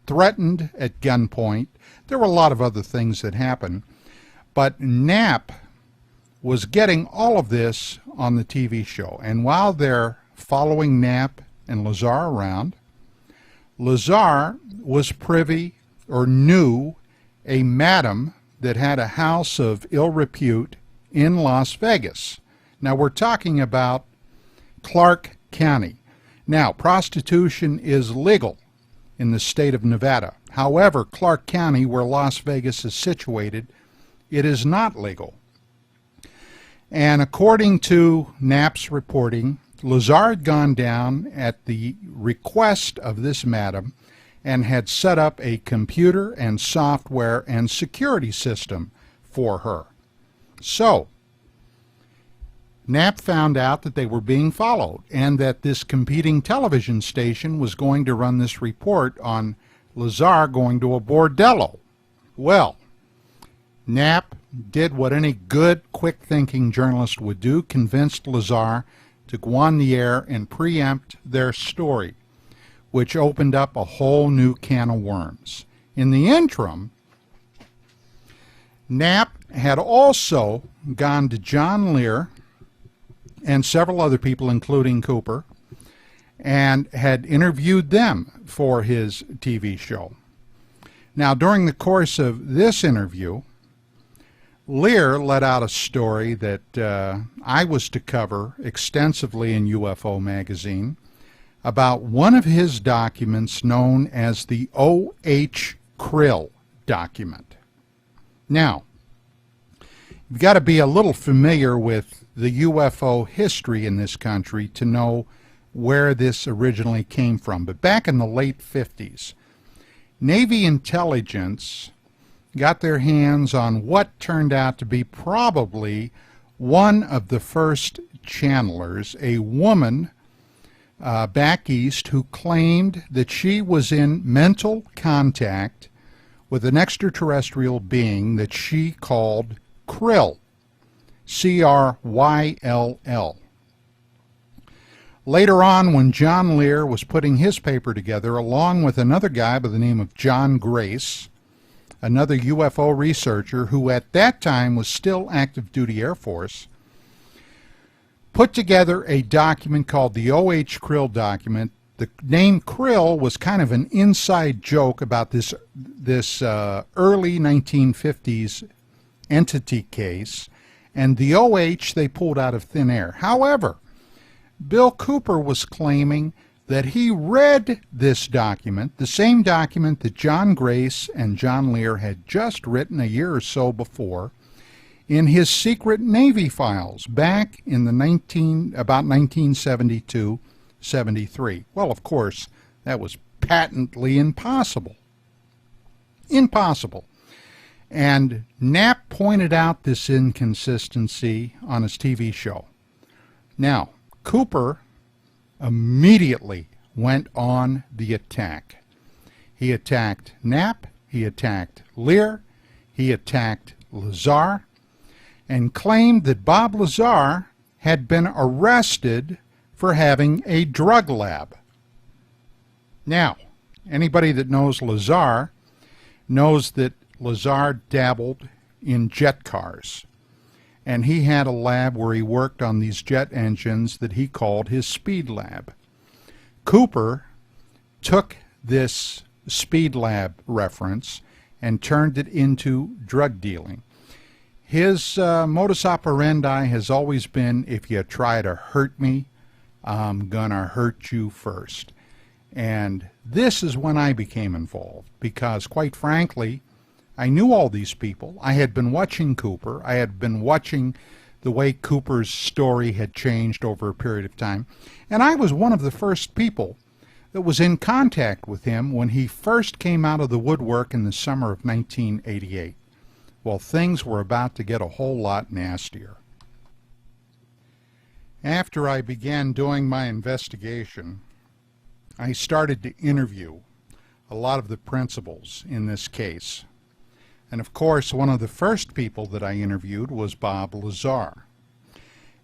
threatened at gunpoint. There were a lot of other things that happened. But Knapp was getting all of this on the TV show. And while they're following Knapp and Lazar around, Lazar was privy or knew a madam that had a house of ill repute in Las Vegas. Now we're talking about Clark County. Now, prostitution is legal in the state of Nevada. However, Clark County, where Las Vegas is situated, it is not legal. And according to Knapp's reporting, Lazar had gone down at the request of this madam and had set up a computer and software and security system for her. So, Knapp found out that they were being followed and that this competing television station was going to run this report on Lazar going to a bordello. Well, Knapp did what any good, quick-thinking journalist would do, convinced Lazar to go on the air and preempt their story, which opened up a whole new can of worms. In the interim, Knapp had also gone to John Lear and several other people, including Cooper, and had interviewed them for his TV show. Now, during the course of this interview, Lear let out a story that I was to cover extensively in UFO magazine about one of his documents known as the O.H. Krill document. Now, you've got to be a little familiar with the UFO history in this country to know where this originally came from. But back in the late 50s, Navy intelligence got their hands on what turned out to be probably one of the first channelers, a woman back east who claimed that she was in mental contact with an extraterrestrial being that she called Krill, C-R-Y-L-L. Later on, when John Lear was putting his paper together, along with another guy by the name of John Grace, another UFO researcher who at that time was still active duty Air Force, put together a document called the O.H. Krill document. The name Krill was kind of an inside joke about this early 1950s entity case, and the OH they pulled out of thin air. However, Bill Cooper was claiming that he read this document, the same document that John Grace and John Lear had just written a year or so before, in his secret Navy files back in the about 1972-73. Well, of course, that was patently impossible. Impossible. And Knapp pointed out this inconsistency on his TV show. Now, Cooper immediately went on the attack. He attacked Knapp, he attacked Lear, he attacked Lazar, and claimed that Bob Lazar had been arrested for having a drug lab. Now, anybody that knows Lazar knows that Lazar dabbled in jet cars, and he had a lab where he worked on these jet engines that he called his speed lab. Cooper took this speed lab reference and turned it into drug dealing. His modus operandi has always been, if you try to hurt me, I'm gonna hurt you first. And this is when I became involved, because quite frankly, I knew all these people. I had been watching Cooper. I had been watching the way Cooper's story had changed over a period of time. And I was one of the first people that was in contact with him when he first came out of the woodwork in the summer of 1988. Well, things were about to get a whole lot nastier. After I began doing my investigation, I started to interview a lot of the principals in this case. And of course, one of the first people that I interviewed was Bob Lazar.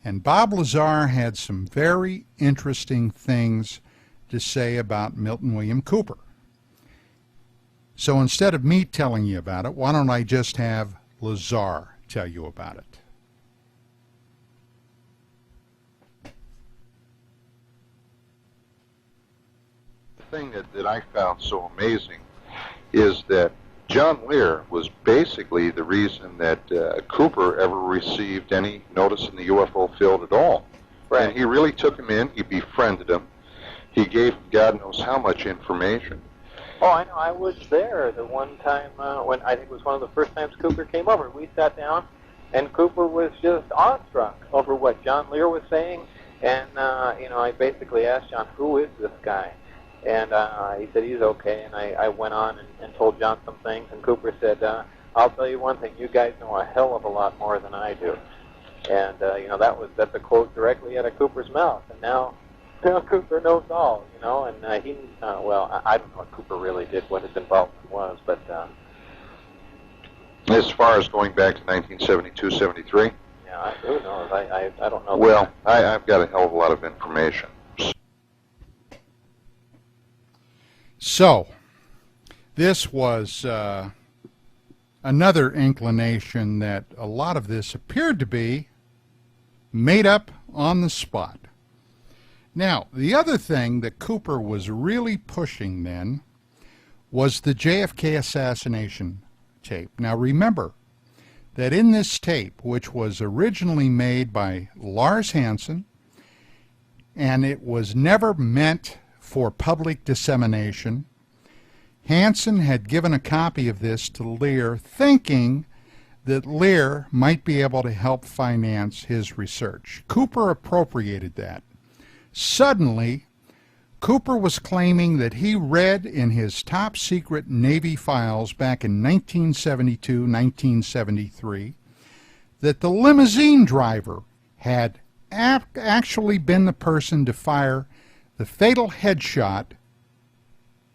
And Bob Lazar had some very interesting things to say about Milton William Cooper. So instead of me telling you about it, why don't I just have Lazar tell you about it? The thing that I found so amazing is that John Lear was basically the reason that Cooper ever received any notice in the UFO field at all. Right. And he really took him in, he befriended him, he gave him God knows how much information. Oh, I know. I was there the one time when I think it was one of the first times Cooper came over. We sat down, and Cooper was just awestruck over what John Lear was saying. And, I basically asked John, who is this guy? And he said, he's okay. And I went on and told John some things. And Cooper said, I'll tell you one thing, you guys know a hell of a lot more than I do. And, that's a quote directly out of Cooper's mouth. And now Cooper knows all, and I don't know what Cooper really did, what his involvement was, but As far as going back to 1972, 73? Yeah, who knows? I don't know. Well, I've got a hell of a lot of information. So, this was another inclination that a lot of this appeared to be made up on the spot. Now, the other thing that Cooper was really pushing then was the JFK assassination tape. Now, remember that in this tape, which was originally made by Lars Hansen, and it was never meant for public dissemination, Hansen had given a copy of this to Lear, thinking that Lear might be able to help finance his research. Cooper appropriated that. Suddenly, Cooper was claiming that he read in his top secret Navy files back in 1972, 1973, that the limousine driver had actually been the person to fire the fatal headshot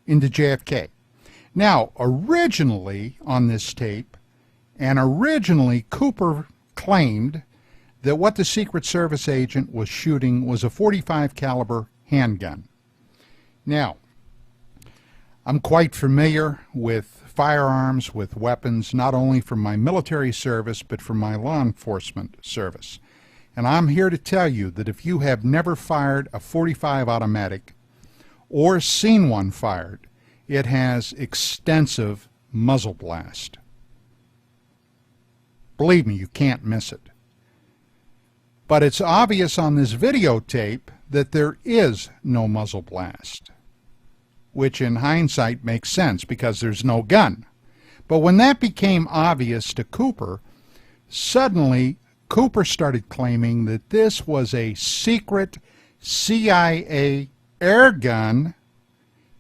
into JFK. Now, originally on this tape, and originally Cooper claimed that what the Secret Service agent was shooting was a .45 caliber handgun. Now, I'm quite familiar with firearms, with weapons, not only from my military service, but from my law enforcement service. And I'm here to tell you that if you have never fired a .45 automatic or seen one fired, it has extensive muzzle blast. Believe me, you can't miss it. But it's obvious on this videotape that there is no muzzle blast, which in hindsight makes sense because there's no gun. But when that became obvious to Cooper, suddenly Cooper started claiming that this was a secret CIA air gun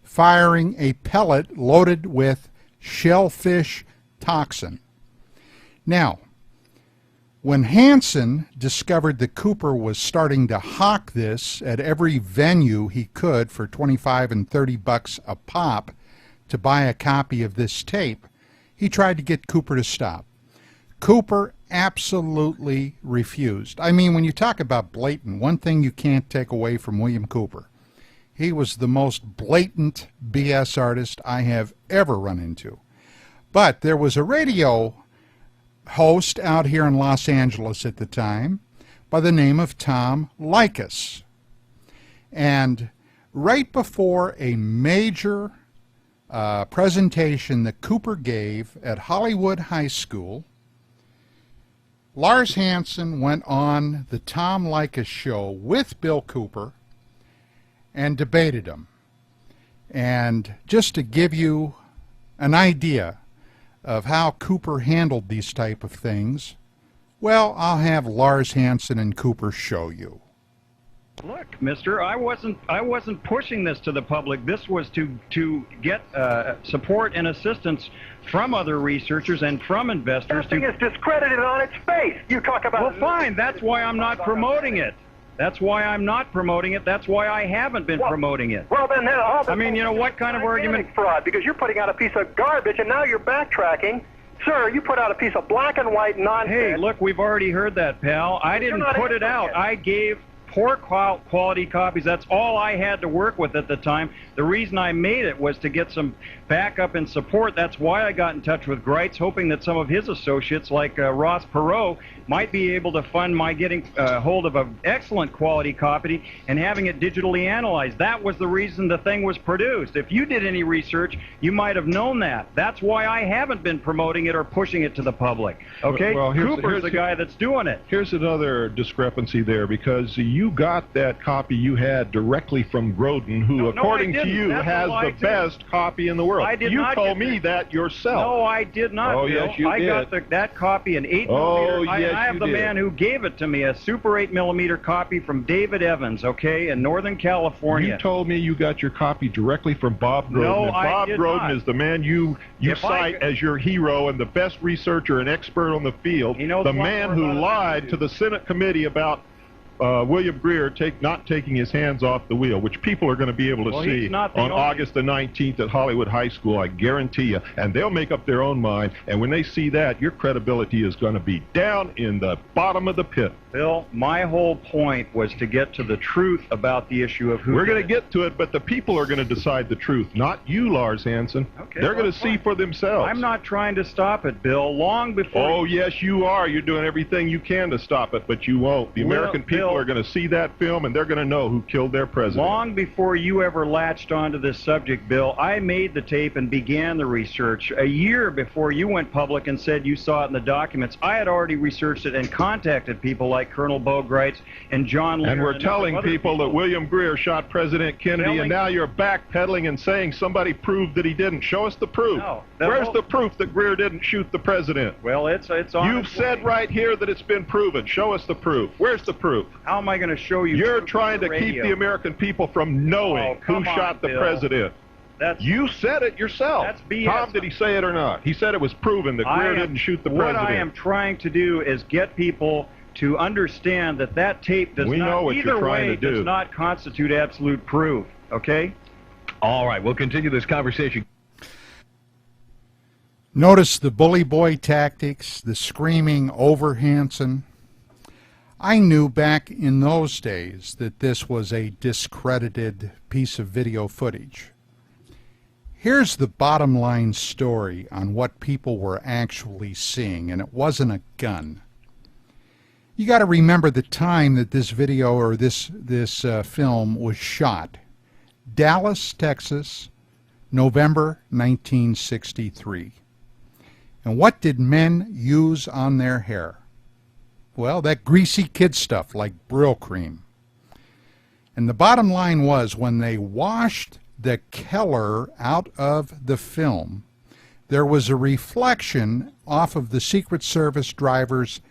firing a pellet loaded with shellfish toxin. Now, when Hansen discovered that Cooper was starting to hawk this at every venue he could for 25 and 30 bucks a pop to buy a copy of this tape, he tried to get Cooper to stop. Cooper absolutely refused. I mean, when you talk about blatant, one thing you can't take away from William Cooper, he was the most blatant BS artist I have ever run into. But there was a radio host out here in Los Angeles at the time by the name of Tom Likas. And right before a major presentation that Cooper gave at Hollywood High School, Lars Hansen went on the Tom Likas show with Bill Cooper and debated him. And just to give you an idea of how Cooper handled these type of things, well, I'll have Lars Hansen and Cooper show you. Look, mister, I wasn't pushing this to the public. This was to get support and assistance from other researchers and from investors. This thing is discredited on its face. You talk about... Well, fine. That's why I'm not promoting it. That's why I'm not promoting it. That's why I haven't been promoting it. Well, then, I mean, you know, what kind of argument... Fraud, because you're putting out a piece of garbage, and now you're backtracking. Sir, you put out a piece of black and white nonsense. Hey, look, we've already heard that, pal. I didn't put it out. I gave poor quality copies. That's all I had to work with at the time. The reason I made it was to get some backup and support. That's why I got in touch with Greitz, hoping that some of his associates, like Ross Perot, might be able to fund my getting hold of an excellent quality copy and having it digitally analyzed. That was the reason the thing was produced. If you did any research, you might have known that. That's why I haven't been promoting it or pushing it to the public. Okay? Well, Cooper's the guy that's doing it. Here's another discrepancy there, because you got that copy you had directly from Grodin, who, according to you, has the best copy in the world. You told me that yourself. No, I did not, Oh, Bill. yes, you I did. got that copy, an 8mm. Oh, yes, I have you the did. man who gave it to me, a Super 8mm copy from David Evans, okay, in Northern California. You told me you got your copy directly from Bob Grodin. No, and I Bob did Grodin not. is the man you cite as your hero and the best researcher and expert on the field. He knows the a lot man more who about it than lied you to do. the Senate committee about William Greer not taking his hands off the wheel, which people are going to be able to see on August the 19th at Hollywood High School, I guarantee you. And they'll make up their own mind. And when they see that, your credibility is going to be down in the bottom of the pit. Bill, my whole point was to get to the truth about the issue of who. We're going to get to it, but the people are going to decide the truth, not you, Lars Hansen. Okay, they're going to see for themselves. I'm not trying to stop it, Bill. Long before. Oh, yes, you are. You're doing everything you can to stop it, but you won't. The American people are going to see that film, and they're going to know who killed their president. Long before you ever latched onto this subject, Bill, I made the tape and began the research. A year before you went public and said you saw it in the documents, I had already researched it and contacted people like Colonel Bogreitz and John Lear. And we're telling people that William Greer shot President Kennedy, and now you're backpedaling and saying somebody proved that he didn't. Show us the proof. No, Where's the proof that Greer didn't shoot the president? Well, it's on. You've said right here that it's been proven. Show us the proof. Where's the proof? How am I going to show you? You're trying to keep the American people from knowing who shot the president. You said it yourself. That's BS. Tom, did he say it or not? He said it was proven that Greer didn't shoot the president. What I am trying to do is get people to understand that that tape does does not constitute absolute proof. Okay? All right, we'll continue this conversation. Notice the bully boy tactics, the screaming over Hansen. I knew back in those days that this was a discredited piece of video footage. Here's the bottom line story on what people were actually seeing, and it wasn't a gun. You got to remember the time that this video or this film was shot. Dallas, Texas, November 1963. And what did men use on their hair? Well, that greasy kid stuff like Brill Cream. And the bottom line was, when they washed the Keller out of the film, there was a reflection off of the Secret Service driver's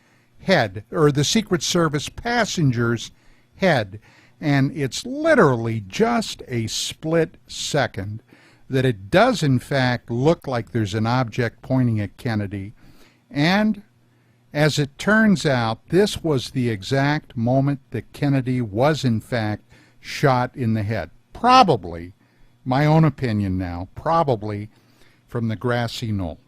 head, or the Secret Service passenger's head, and it's literally just a split second that it does in fact look like there's an object pointing at Kennedy. And as it turns out, this was the exact moment that Kennedy was in fact shot in the head. Probably, my own opinion now, probably from the grassy knoll.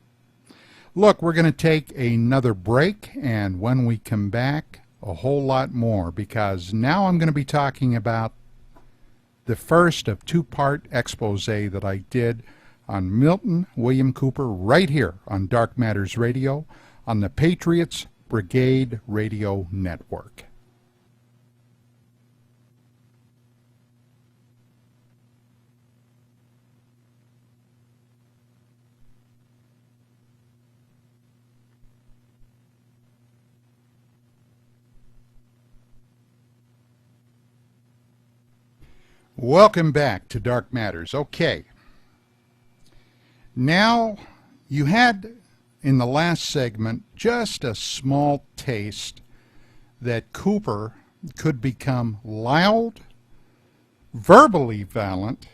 Look, we're going to take another break, and when we come back, a whole lot more, because now I'm going to be talking about the first of two-part expose that I did on Milton William Cooper right here on Dark Matters Radio on the Patriots Brigade Radio Network. Welcome back to Dark Matters. Okay. Now, you had in the last segment just a small taste that Cooper could become loud, verbally violent,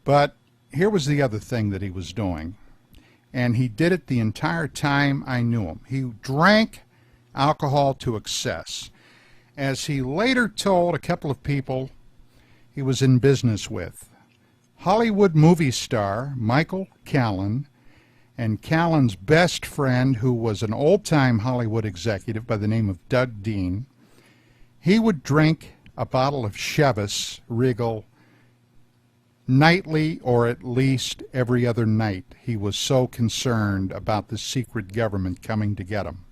but here was the other thing that he was doing, and he did it the entire time I knew him. He drank alcohol to excess. As he later told a couple of people he was in business with, Hollywood movie star Michael Callan, and Callan's best friend, who was an old-time Hollywood executive by the name of Doug Dean, he would drink a bottle of Chivas Regal nightly, or at least every other night. He was so concerned about the secret government coming to get him.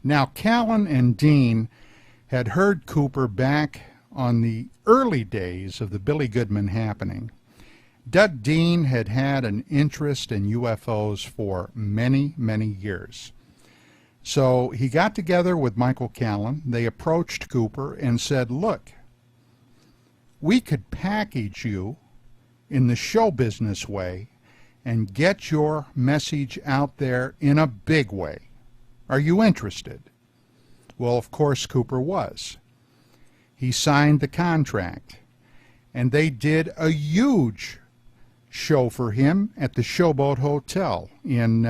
Now, Callan and Dean had heard Cooper back on the early days of the Billy Goodman happening. Doug Dean had had an interest in UFOs for many, many years. So he got together with Michael Callan. They approached Cooper and said, look, we could package you in the show business way and get your message out there in a big way. Are you interested? Well, of course, Cooper was. He signed the contract, and they did a huge show for him at the Showboat Hotel in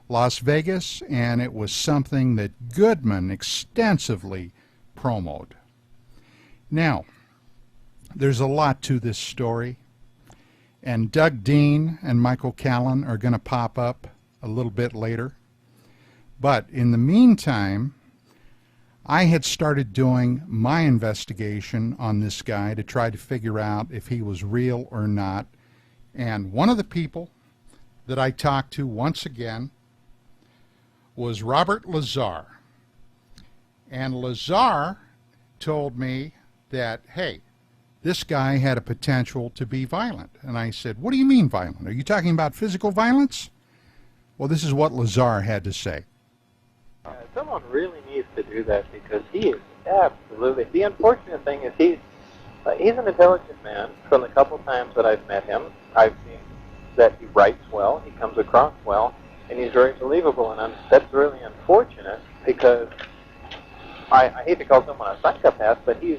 Las Vegas, and it was something that Goodman extensively promoted. Now, there's a lot to this story, and Doug Dean and Michael Callan are going to pop up a little bit later. But in the meantime, I had started doing my investigation on this guy to try to figure out if he was real or not. And one of the people that I talked to once again was Robert Lazar. And Lazar told me that, hey, this guy had a potential to be violent. And I said, what do you mean violent? Are you talking about physical violence? Well, this is what Lazar had to say. Someone really needs to do that because he is absolutely... The unfortunate thing is he's an intelligent man. From the couple times that I've met him, I've seen that he writes well, he comes across well, and he's very believable. And that's really unfortunate because I hate to call someone a psychopath, but he's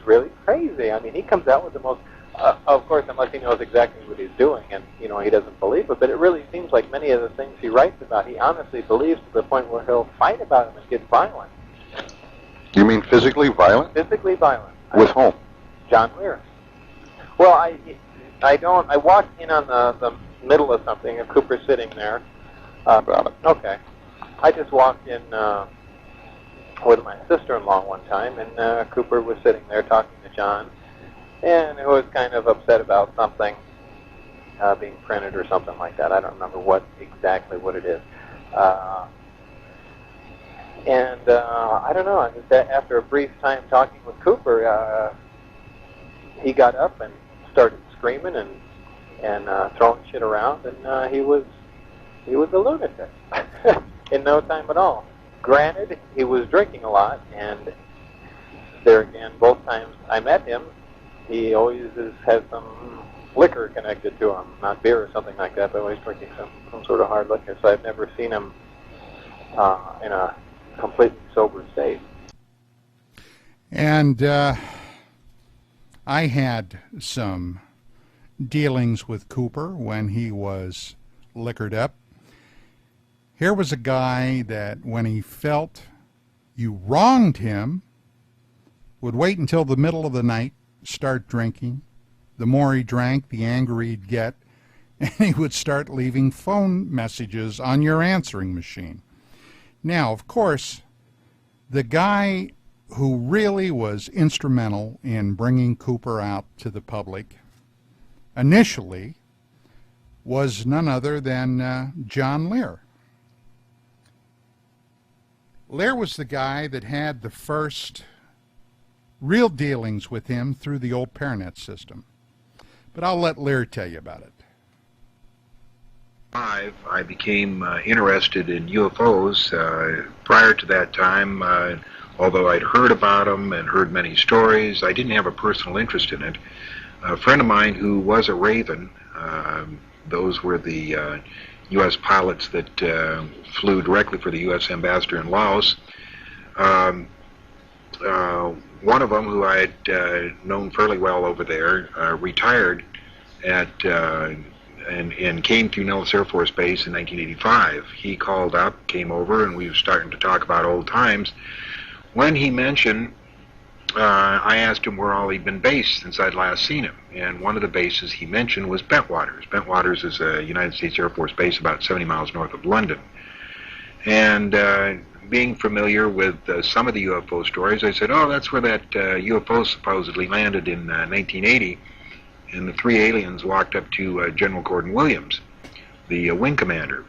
really crazy. I mean, he comes out with the most... of course, unless he knows exactly what he's doing and, he doesn't believe it, but it really seems like many of the things he writes about, he honestly believes to the point where he'll fight about them and get violent. You mean physically violent? Physically violent. With whom? John Lear. Well, I walked in on the middle of something, and Cooper's sitting there. Okay. I just walked in with my sister-in-law one time, and Cooper was sitting there talking to John, and who was kind of upset about something being printed or something like that. I don't remember exactly what it is. I don't know. After a brief time talking with Cooper, he got up and started screaming and throwing shit around, and he was a lunatic in no time at all. Granted, he was drinking a lot, and there again, both times I met him, he always has some liquor connected to him, not beer or something like that, but always drinking some sort of hard liquor. So I've never seen him in a completely sober state. And I had some dealings with Cooper when he was liquored up. Here was a guy that when he felt you wronged him, would wait until the middle of the night, start drinking. The more he drank, the angrier he'd get, and he would start leaving phone messages on your answering machine. Now, of course, the guy who really was instrumental in bringing Cooper out to the public initially was none other than John Lear. Lear was the guy that had the first real dealings with him through the old Paranet system. But I'll let Lear tell you about it. I became interested in UFOs. Prior to that time, although I'd heard about them and heard many stories, I didn't have a personal interest in it. A friend of mine who was a Raven, those were the U.S. pilots that flew directly for the U.S. ambassador in Laos. One of them, who I had known fairly well over there, retired and came to Nellis Air Force Base in 1985. He called up, came over, and we were starting to talk about old times. When he mentioned, I asked him where all he'd been based since I'd last seen him, and one of the bases he mentioned was Bentwaters. Bentwaters is a United States Air Force base about 70 miles north of London. And being familiar with some of the UFO stories, I said, oh, that's where that UFO supposedly landed in 1980, and the three aliens walked up to General Gordon Williams, the wing commander.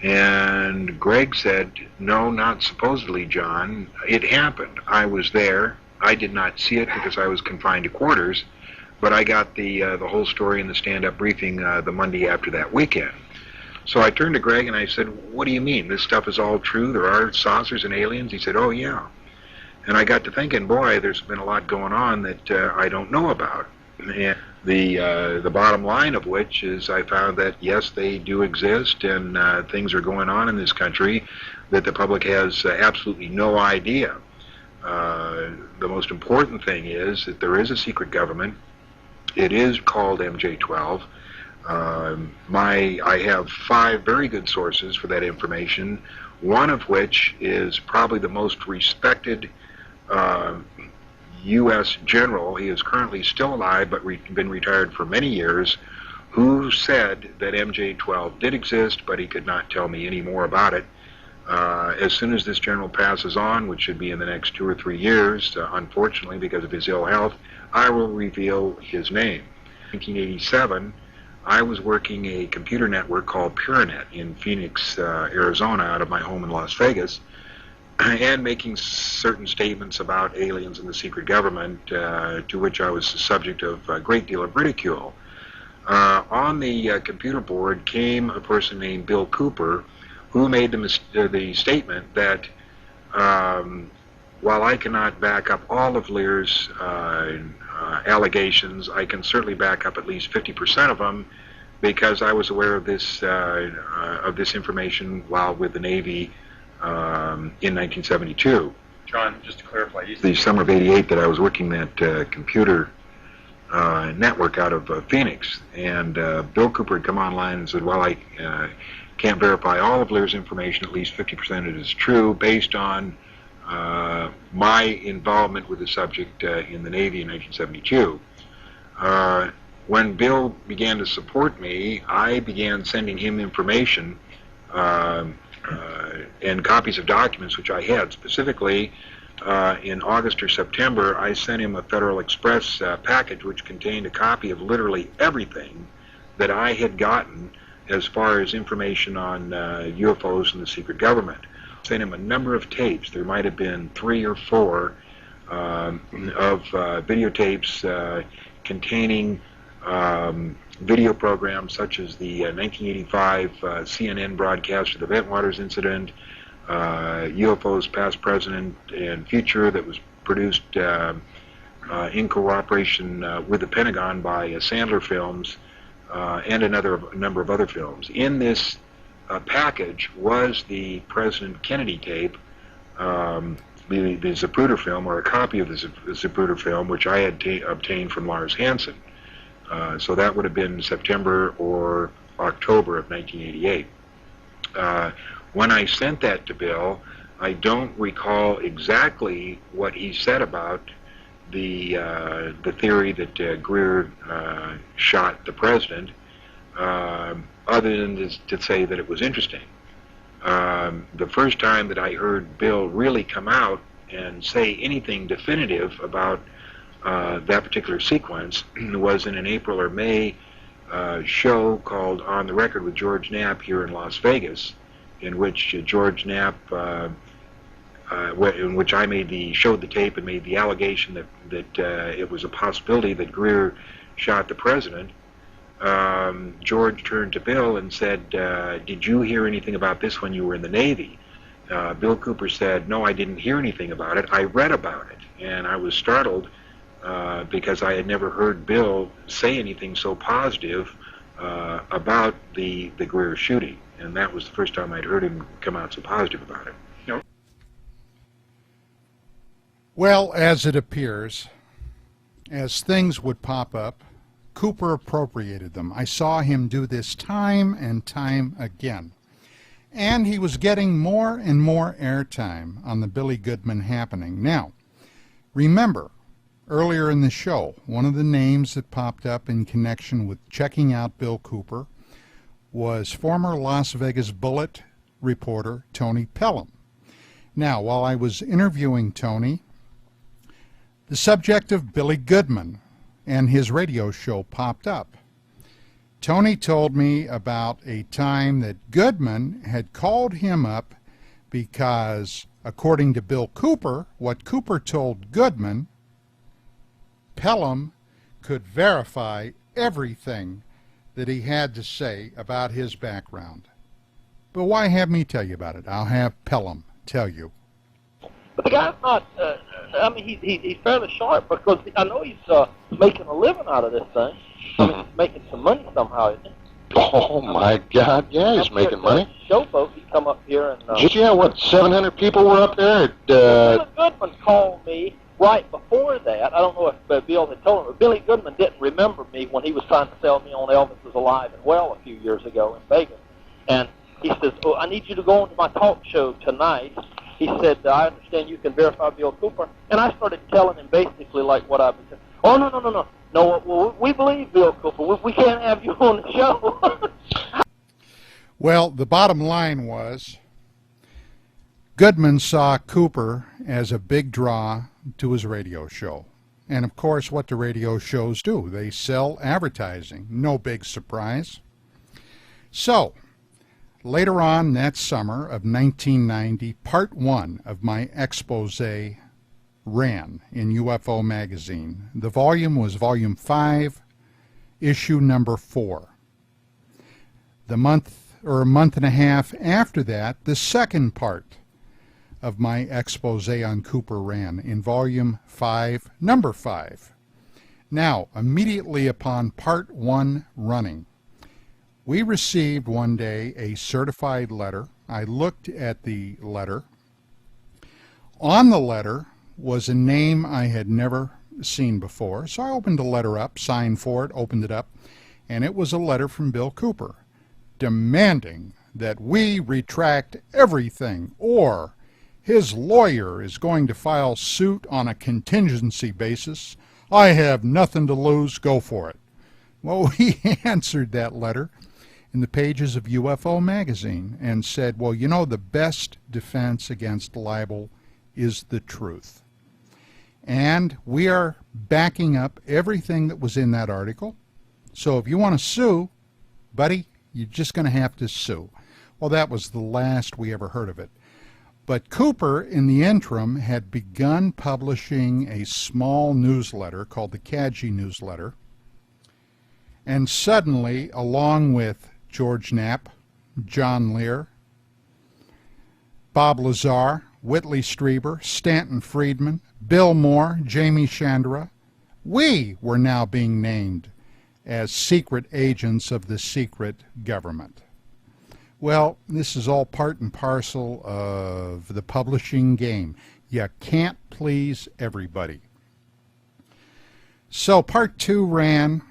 And Greg said, no, not supposedly, John. It happened. I was there. I did not see it because I was confined to quarters, but I got the whole story in the stand-up briefing the Monday after that weekend. So I turned to Greg and I said, what do you mean? This stuff is all true? There are saucers and aliens? He said, oh, yeah. And I got to thinking, boy, there's been a lot going on that I don't know about. And the bottom line of which is I found that, yes, they do exist, and things are going on in this country that the public has absolutely no idea. The most important thing is that there is a secret government. It is called MJ-12. I have 5 very good sources for that information, one of which is probably the most respected U.S. general. He is currently still alive, but been retired for many years, who said that MJ-12 did exist, but he could not tell me any more about it. As soon as this general passes on, which should be in the next 2 or 3 years, unfortunately because of his ill health, I will reveal his name. In 1987, I was working a computer network called Puranet in Phoenix, Arizona, out of my home in Las Vegas, and making certain statements about aliens and the secret government, to which I was the subject of a great deal of ridicule. On the computer board came a person named Bill Cooper, who made the statement that while I cannot back up all of Lear's allegations, I can certainly back up at least 50% of them, because I was aware of this information while with the Navy in 1972. John, just to clarify, The summer of '88 that I was working that computer network out of Phoenix, and Bill Cooper had come online and said, well, I can't verify all of Lear's information, at least 50% of it is true, based on my involvement with the subject in the Navy in 1972. When Bill began to support me, I began sending him information and copies of documents which I had. Specifically, in August or September, I sent him a Federal Express package which contained a copy of literally everything that I had gotten as far as information on UFOs and the secret government. I sent him a number of tapes. There might have been 3 or 4 of videotapes containing video programs such as the 1985 CNN broadcast of the Bentwaters incident, UFOs past, present, and future, that was produced in cooperation with the Pentagon by Sandler Films, and a number of other films. In this package was the President Kennedy tape, the Zapruder film, or a copy of the Zapruder film, which I had obtained from Lars Hansen. So that would have been September or October of 1988. When I sent that to Bill, I don't recall exactly what he said about the theory that Greer shot the president, other than to say that it was interesting. The first time that I heard Bill really come out and say anything definitive about that particular sequence was in an April or May show called On the Record with George Knapp here in Las Vegas, in which George Knapp, in which I showed the tape and made the allegation that it was a possibility that Greer shot the president. George turned to Bill and said, did you hear anything about this when you were in the Navy? Bill Cooper said, no, I didn't hear anything about it. I read about it, and I was startled because I had never heard Bill say anything so positive about the Greer shooting, and that was the first time I'd heard him come out so positive about it. Well, as it appears, as things would pop up, Cooper appropriated them. I saw him do this time and time again. And he was getting more and more airtime on the Billy Goodman happening. Now, remember, earlier in the show, one of the names that popped up in connection with checking out Bill Cooper was former Las Vegas Bullet reporter Tony Pelham. Now, while I was interviewing Tony, the subject of Billy Goodman and his radio show popped up. Tony told me about a time that Goodman had called him up because, according to Bill Cooper, what Cooper told Goodman, Pelham could verify everything that he had to say about his background. But why have me tell you about it? I'll have Pelham tell you. But the guy's not, I mean, he's fairly sharp, because I know he's making a living out of this thing. I mean, he's making some money somehow, isn't he? Oh, my God, yeah, he's making money. Showboat, he come up here and... Yeah, what, 700 people were up there? Billy Goodman called me right before that, I don't know if Bill had told him, but Billy Goodman didn't remember me when he was trying to sell me on Elvis is Alive and Well a few years ago in Vegas. And he says, "Oh, I need you to go on to my talk show tonight." He said, "I understand you can verify Bill Cooper." And I started telling him basically like what I've been saying. "Oh, no, no, no, no. No, well, we believe Bill Cooper. We can't have you on the show." Well, the bottom line was Goodman saw Cooper as a big draw to his radio show. And, of course, what do radio shows do? They sell advertising. No big surprise. So, later on that summer of 1990, part 1 of my expose ran in UFO magazine. The volume was volume 5, issue number 4. A month and a half after that, the second part of my expose on Cooper ran in volume 5, number 5. Now, immediately upon part 1 running, we received one day a certified letter. I looked at the letter. On the letter was a name I had never seen before, so I opened the letter up, signed for it, opened it up, and it was a letter from Bill Cooper demanding that we retract everything, or his lawyer is going to file suit on a contingency basis. I have nothing to lose. Go for it. Well, he answered that letter in the pages of UFO magazine and said, well, you know, the best defense against libel is the truth. And we are backing up everything that was in that article. So if you want to sue, buddy, you're just going to have to sue. Well, that was the last we ever heard of it. But Cooper, in the interim, had begun publishing a small newsletter called the Kaji Newsletter. And suddenly, along with George Knapp, John Lear, Bob Lazar, Whitley Strieber, Stanton Friedman, Bill Moore, Jamie Chandra, we were now being named as secret agents of the secret government. Well, this is all part and parcel of the publishing game. You can't please everybody. So part 2 ran.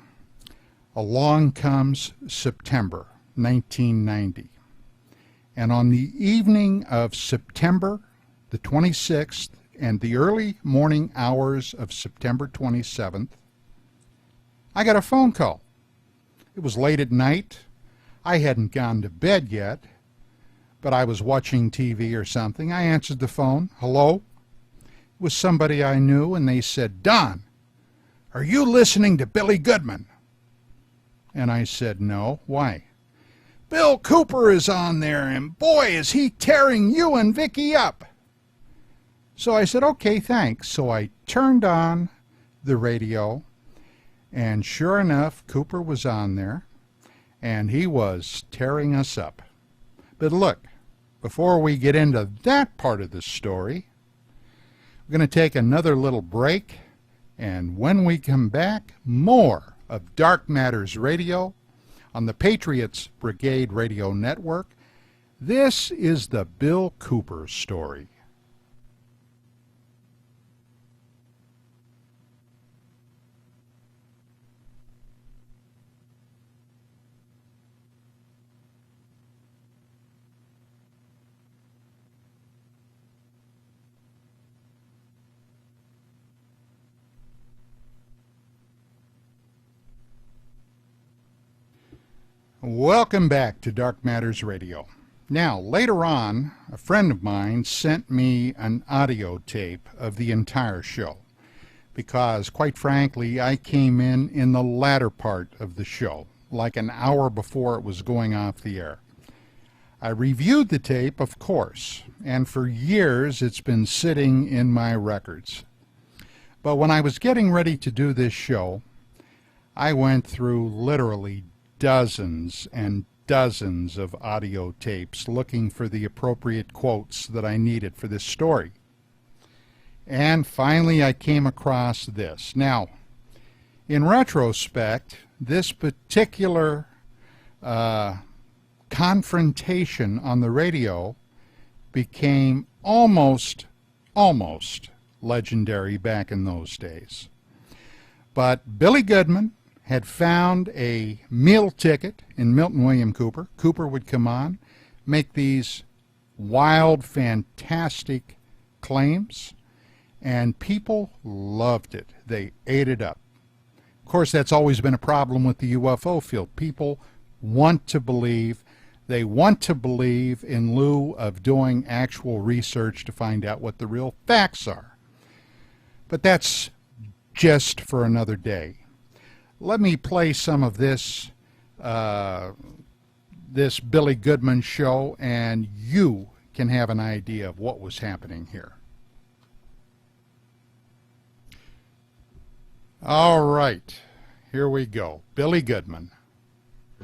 Along comes September 1990. And on the evening of September the 26th and the early morning hours of September 27th, I got a phone call. It was late at night. I hadn't gone to bed yet, but I was watching TV or something. I answered the phone. Hello? It was somebody I knew, and they said, Don, are you listening to Billy Goodman? And I said, no. Why? Bill Cooper is on there, and boy, is he tearing you and Vicky up. So I said, okay, thanks. So I turned on the radio, and sure enough, Cooper was on there, and he was tearing us up. But look, before we get into that part of the story, we're going to take another little break, and when we come back, more of Dark Matters Radio on the Patriots Brigade Radio Network. This is the Bill Cooper story. Welcome back to Dark Matters Radio. Now, later on, a friend of mine sent me an audio tape of the entire show because, quite frankly, I came in the latter part of the show, like an hour before it was going off the air. I reviewed the tape, of course, and for years it's been sitting in my records. But when I was getting ready to do this show, I went through literally dozens and dozens of audio tapes looking for the appropriate quotes that I needed for this story. And finally I came across this. Now, in retrospect, this particular confrontation on the radio became almost legendary back in those days. But Billy Goodman had found a meal ticket in Milton William Cooper. Cooper would come on, make these wild, fantastic claims, and people loved it. They ate it up. Of course, that's always been a problem with the UFO field. People want to believe. They want to believe in lieu of doing actual research to find out what the real facts are. But that's just for another day. Let me play some of this this Billy Goodman show, and you can have an idea of what was happening here. All right, here we go. Billy Goodman.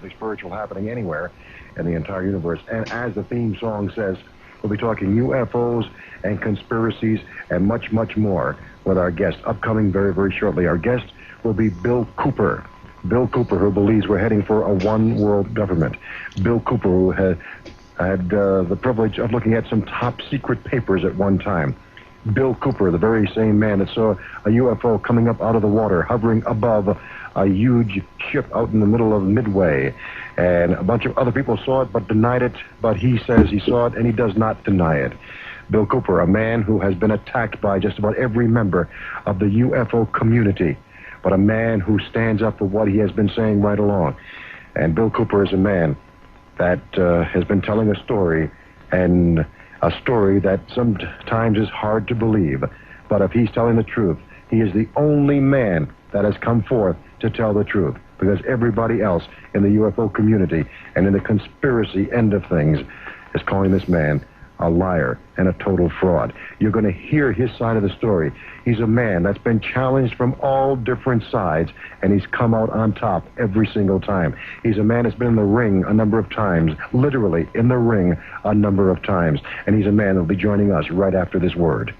The spiritual happening anywhere in the entire universe. And as the theme song says, we'll be talking UFOs and conspiracies and much, much more with our guest upcoming very, very shortly. Our guest will be Bill Cooper. Bill Cooper, who believes we're heading for a one-world government. Bill Cooper, who had the privilege of looking at some top-secret papers at one time. Bill Cooper, the very same man that saw a UFO coming up out of the water, hovering above a huge ship out in the middle of Midway. And a bunch of other people saw it but denied it, but he says he saw it and he does not deny it. Bill Cooper, a man who has been attacked by just about every member of the UFO community, but a man who stands up for what he has been saying right along. And Bill Cooper is a man that has been telling a story, and a story that sometimes is hard to believe. But if he's telling the truth, he is the only man that has come forth to tell the truth, because everybody else in the UFO community and in the conspiracy end of things is calling this man a liar and a total fraud. You're going to hear his side of the story. He's a man that's been challenged from all different sides, and he's come out on top every single time. He's a man that's been in the ring a number of times, literally in the ring a number of times, and he's a man that'll be joining us right after this word.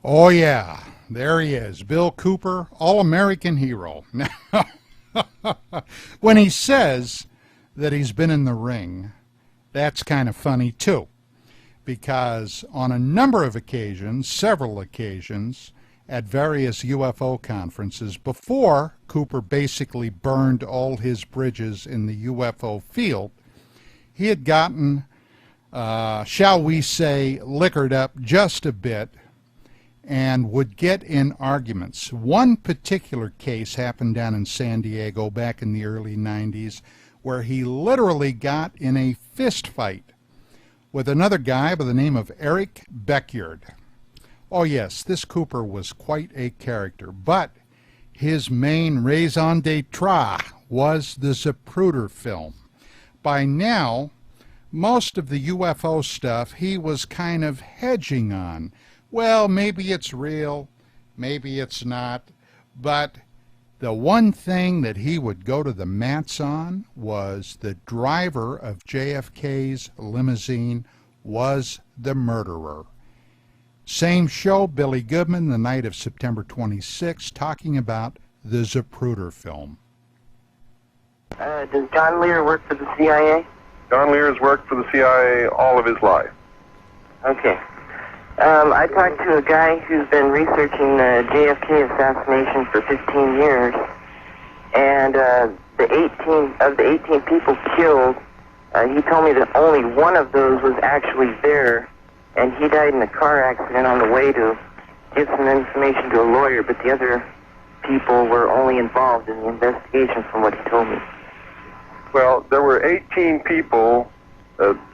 Oh yeah, there he is, Bill Cooper, all-American hero. When he says that he's been in the ring, that's kind of funny too, because on a number of occasions, several occasions, at various UFO conferences, before Cooper basically burned all his bridges in the UFO field, he had gotten, shall we say, liquored up just a bit and would get in arguments. One particular case happened down in San Diego back in the early 90s where he literally got in a fist fight with another guy by the name of Eric Beckyard. Oh yes, this Cooper was quite a character, but his main raison d'etre was the Zapruder film. By now, most of the UFO stuff he was kind of hedging on. Well, maybe it's real, maybe it's not, but the one thing that he would go to the mats on was the driver of JFK's limousine was the murderer. Same show, Billy Goodman, the night of September 26, talking about the Zapruder film. Does John Lear work for the CIA? John Lear has worked for the CIA all of his life. Okay. I talked to a guy who's been researching the JFK assassination for 15 years, and the 18 people killed, he told me that only one of those was actually there, and he died in a car accident on the way to give some information to a lawyer, but the other people were only involved in the investigation from what he told me. Well, there were 18 people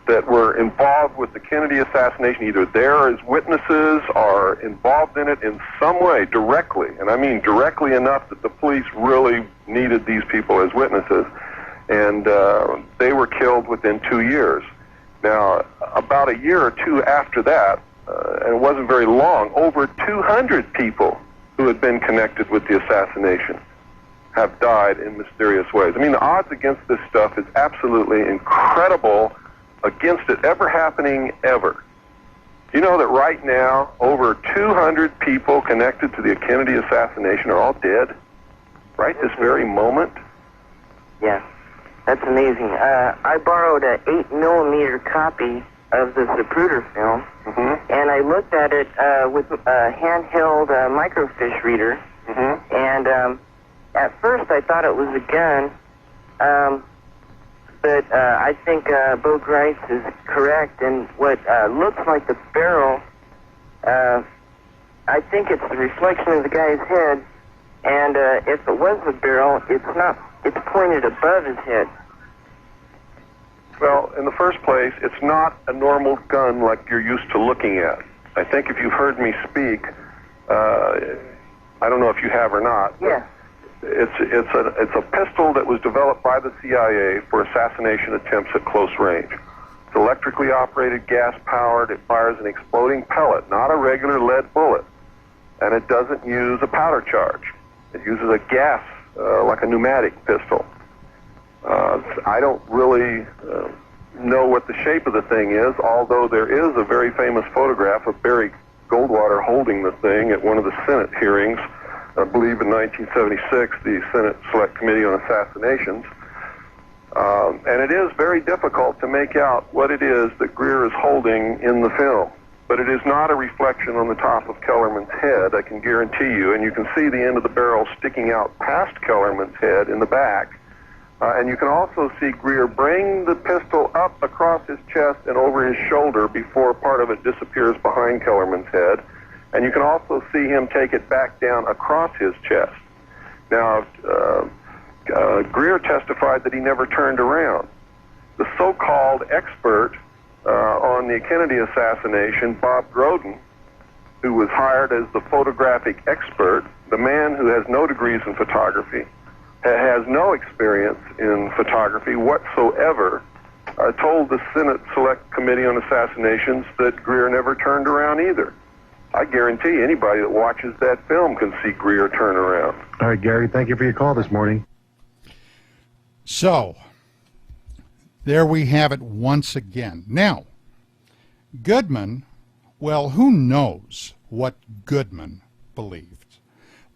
that were involved with the Kennedy assassination, either there as witnesses or involved in it in some way, directly. And I mean directly enough that the police really needed these people as witnesses. And they were killed within 2 years. Now, about a year or two after that, and it wasn't very long, over 200 people who had been connected with the assassination have died in mysterious ways. I mean, the odds against this stuff is absolutely incredible against it ever happening ever. You know that right now, over 200 people connected to the Kennedy assassination are all dead? Right this very moment? Yeah, that's amazing. I borrowed an 8mm copy of the Zapruder film, and I looked at it with a handheld microfiche reader, and at first I thought it was a gun, but I think Bo Grice is correct, and what looks like the barrel, I think it's the reflection of the guy's head, and if it was the barrel, it's pointed above his head. Well, in the first place, it's not a normal gun like you're used to looking at. I think if you've heard me speak, I don't know if you have or not. Yeah. It's a pistol that was developed by the CIA for assassination attempts at close range. It's electrically operated, gas-powered. It fires an exploding pellet, not a regular lead bullet. And it doesn't use a powder charge. It uses a gas, like a pneumatic pistol. I don't really know what the shape of the thing is, although there is a very famous photograph of Barry Goldwater holding the thing at one of the Senate hearings, I believe in 1976, the Senate Select Committee on Assassinations. And it is very difficult to make out what it is that Greer is holding in the film. But it is not a reflection on the top of Kellerman's head, I can guarantee you. And you can see the end of the barrel sticking out past Kellerman's head in the back. And you can also see Greer bring the pistol up across his chest and over his shoulder before part of it disappears behind Kellerman's head. And you can also see him take it back down across his chest. Now, Greer testified that he never turned around. The so-called expert on the Kennedy assassination, Bob Groden, who was hired as the photographic expert, the man who has no degrees in photography, has no experience in photography whatsoever, told the Senate Select Committee on Assassinations that Greer never turned around either. I guarantee anybody that watches that film can see Greer turn around. All right, Gary, thank you for your call this morning. So, there we have it once again. Now, Goodman, well, who knows what Goodman believed?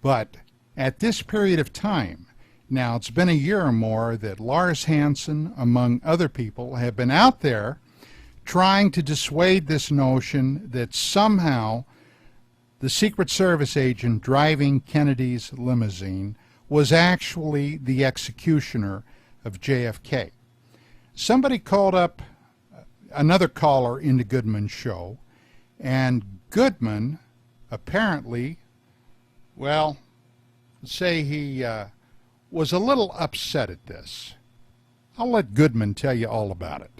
But at this period of time, now it's been a year or more that Lars Hansen, among other people, have been out there trying to dissuade this notion that somehow the Secret Service agent driving Kennedy's limousine was actually the executioner of JFK. Somebody called up another caller into Goodman's show, and Goodman apparently, well, say he was a little upset at this. I'll let Goodman tell you all about it.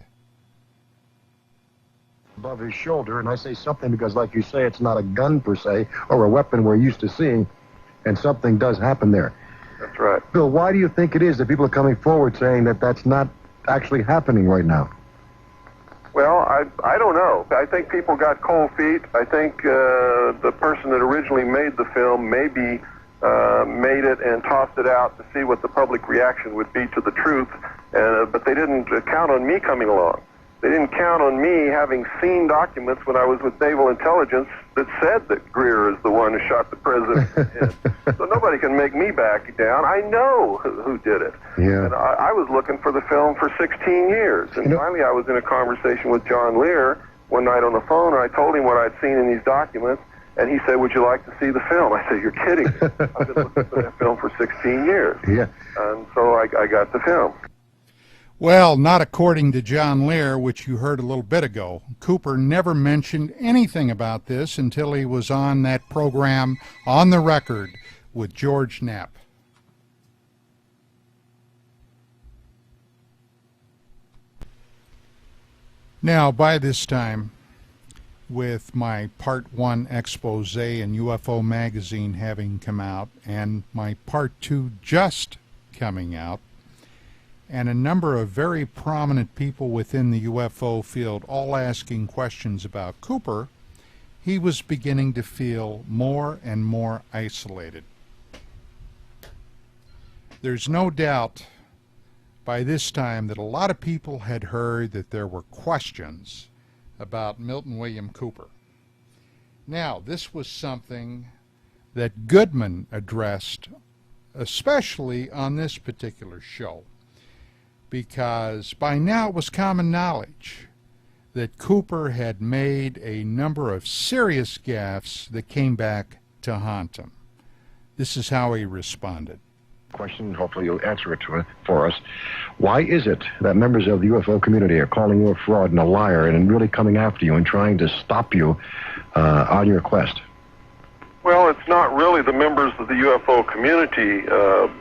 Above his shoulder, and I say something because, like you say, it's not a gun per se or a weapon we're used to seeing, and something does happen there. That's right. Bill, why do you think it is that people are coming forward saying that that's not actually happening right now? Well, I don't know. I think people got cold feet. I think the person that originally made the film maybe made it and tossed it out to see what the public reaction would be to the truth, but they didn't count on me coming along. They didn't count on me having seen documents when I was with Naval Intelligence that said that Greer is the one who shot the president in the head. So nobody can make me back down. I know who did it. Yeah. And I was looking for the film for 16 years. And finally I was in a conversation with John Lear one night on the phone, and I told him what I'd seen in these documents, and he said, "Would you like to see the film?" I said, "You're kidding me. I've been looking for that film for 16 years. Yeah. And so I got the film. Well, not according to John Lear, which you heard a little bit ago. Cooper never mentioned anything about this until he was on that program On the Record with George Knapp. Now, by this time, with my Part 1 expose in UFO Magazine having come out and my Part 2 just coming out, and a number of very prominent people within the UFO field all asking questions about Cooper, he was beginning to feel more and more isolated. There's no doubt by this time that a lot of people had heard that there were questions about Milton William Cooper. Now, this was something that Goodman addressed, especially on this particular show, because by now it was common knowledge that Cooper had made a number of serious gaffes that came back to haunt him. This is how he responded. Question, hopefully you'll answer it for us. Why is it that members of the UFO community are calling you a fraud and a liar and really coming after you and trying to stop you on your quest? Well, it's not really the members of the UFO community,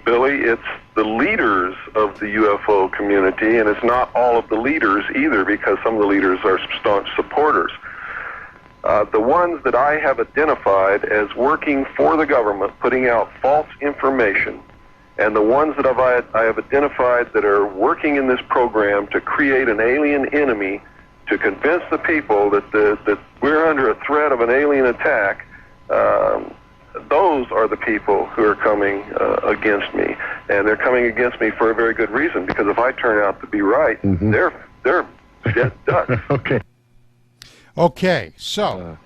Billy. It's the leaders of the UFO community, and it's not all of the leaders either, because some of the leaders are staunch supporters. The ones that I have identified as working for the government, putting out false information, and the ones that I have identified that are working in this program to create an alien enemy, to convince the people that we're under a threat of an alien attack, those are the people who are coming against me, and they're coming against me for a very good reason. Because if I turn out to be right, they're dead ducks. Okay, so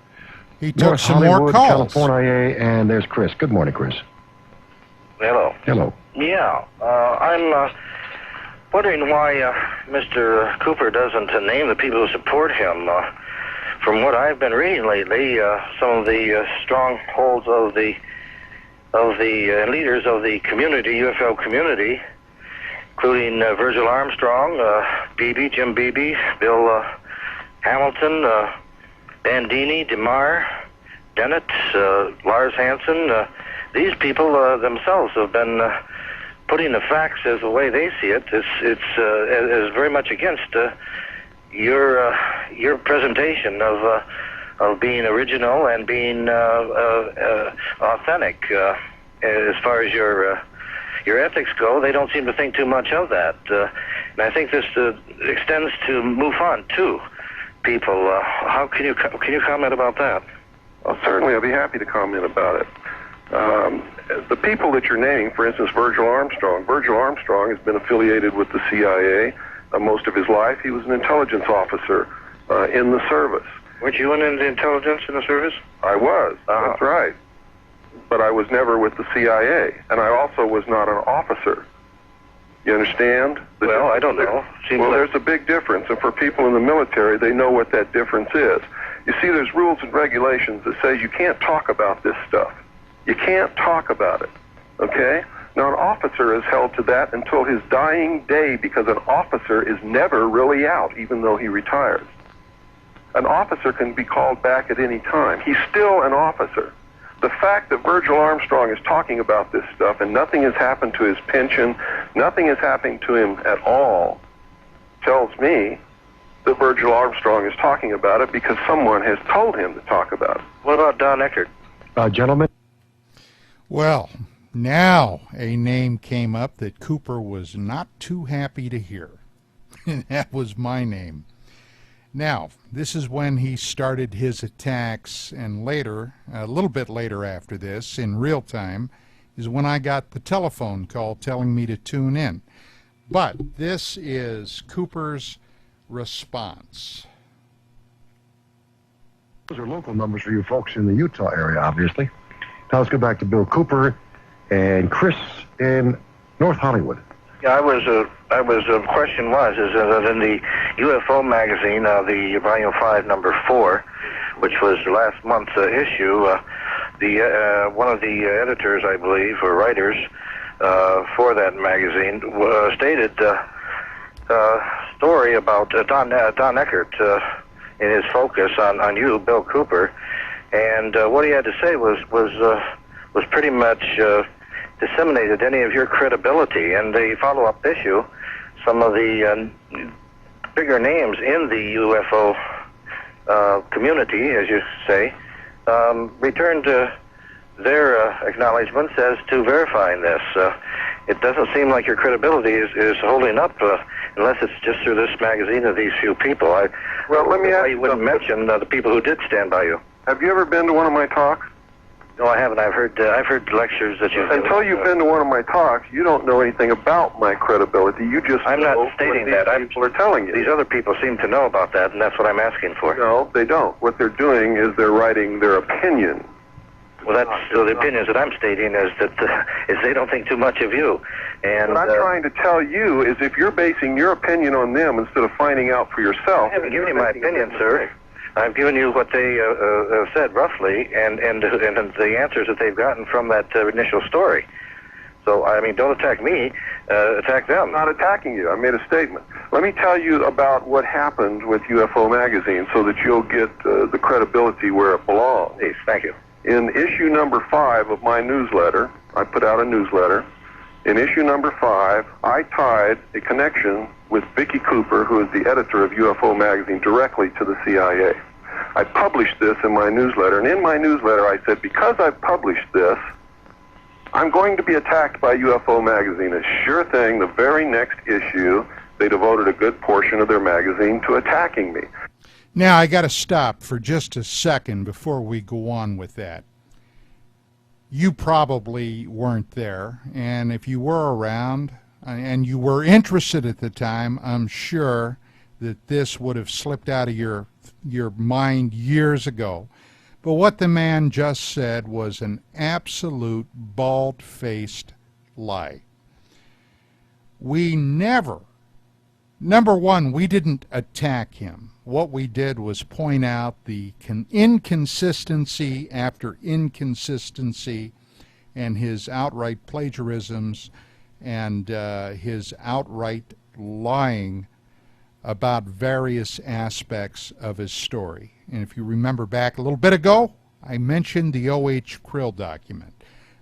he took North some Hollywood, more calls. California, and there's Chris. Good morning, Chris. Hello. Hello. Yeah, I'm wondering why Mr. Cooper doesn't name the people who support him. From what I've been reading lately, some of the strongholds of the leaders of the community, UFO community, including Virgil Armstrong, Jim Beebe, Bill Hamilton, Bandini, DeMar, Dennett, Lars Hansen. These people themselves have been putting the facts as the way they see it. It's very much against your presentation of being original and being authentic. As far as your ethics go, they don't seem to think too much of that. And I think this extends to MUFON too. People, how can you comment about that? Well, certainly, I'll be happy to comment about it. The people that you're naming, for instance, Virgil Armstrong has been affiliated with the CIA most of his life. He was an intelligence officer in the service. Weren't you in the intelligence in the service? I was, that's right. But I was never with the CIA, and I also was not an officer. You understand? Well, I don't know. There's a big difference, and for people in the military, they know what that difference is. You see, there's rules and regulations that say you can't talk about this stuff. You can't talk about it, okay? Now, an officer is held to that until his dying day, because an officer is never really out, even though he retires. An officer can be called back at any time. He's still an officer. The fact that Virgil Armstrong is talking about this stuff and nothing has happened to his pension, nothing is happening to him at all, tells me that Virgil Armstrong is talking about it because someone has told him to talk about it. What about Don Eckert? Gentlemen? Well, now a name came up that Cooper was not too happy to hear. And that was my name. Now, this is when he started his attacks, and later, a little bit later after this, in real time, is when I got the telephone call telling me to tune in. But this is Cooper's response. Those are local numbers for you folks in the Utah area, obviously. Now let's go back to Bill Cooper and Chris in North Hollywood. Yeah, the question was that in the UFO magazine, the Volume 5, Number 4, which was last month's issue, one of the editors, I believe, or writers for that magazine, stated a story about Don Eckert in his focus on you, Bill Cooper, and what he had to say was pretty much disseminated any of your credibility. And the follow-up issue, some of the bigger names in the UFO community, as you say, returned their acknowledgments as to verifying this. It doesn't seem like your credibility is holding up unless it's just through this magazine of these few people. Let me ask you wouldn't mention the people who did stand by you. Have you ever been to one of my talks? No, I haven't. I've heard lectures that you've... Until you've been to one of my talks, you don't know anything about my credibility. You just I'm not stating that. People are telling you. These other people seem to know about that, and that's what I'm asking for. No, they don't. What they're doing is they're writing their opinion. Well, that's the opinions that I'm stating is that is they don't think too much of you. And what I'm trying to tell you is if you're basing your opinion on them instead of finding out for yourself. I haven't given you my opinion, sir. I've given you what they said roughly, and the answers that they've gotten from that initial story. So, I mean, don't attack me, attack them. I'm not attacking you. I made a statement. Let me tell you about what happened with UFO Magazine so that you'll get the credibility where it belongs. Please, thank you. In issue number 5 of my newsletter, I put out a newsletter. In issue number 5, I tied a connection with Vicki Cooper, who is the editor of UFO Magazine, directly to the CIA. I published this in my newsletter, and in my newsletter I said, because I've published this, I'm going to be attacked by UFO Magazine. A sure thing, the very next issue, they devoted a good portion of their magazine to attacking me. Now, I got to stop for just a second before we go on with that. You probably weren't there, and if you were around and you were interested at the time, I'm sure that this would have slipped out of your mind years ago. But what the man just said was an absolute bald-faced lie. We never, number one, we didn't attack him. What we did was point out the inconsistency after inconsistency and his outright plagiarisms and his outright lying about various aspects of his story. And if you remember back a little bit ago, I mentioned the O.H. Krill document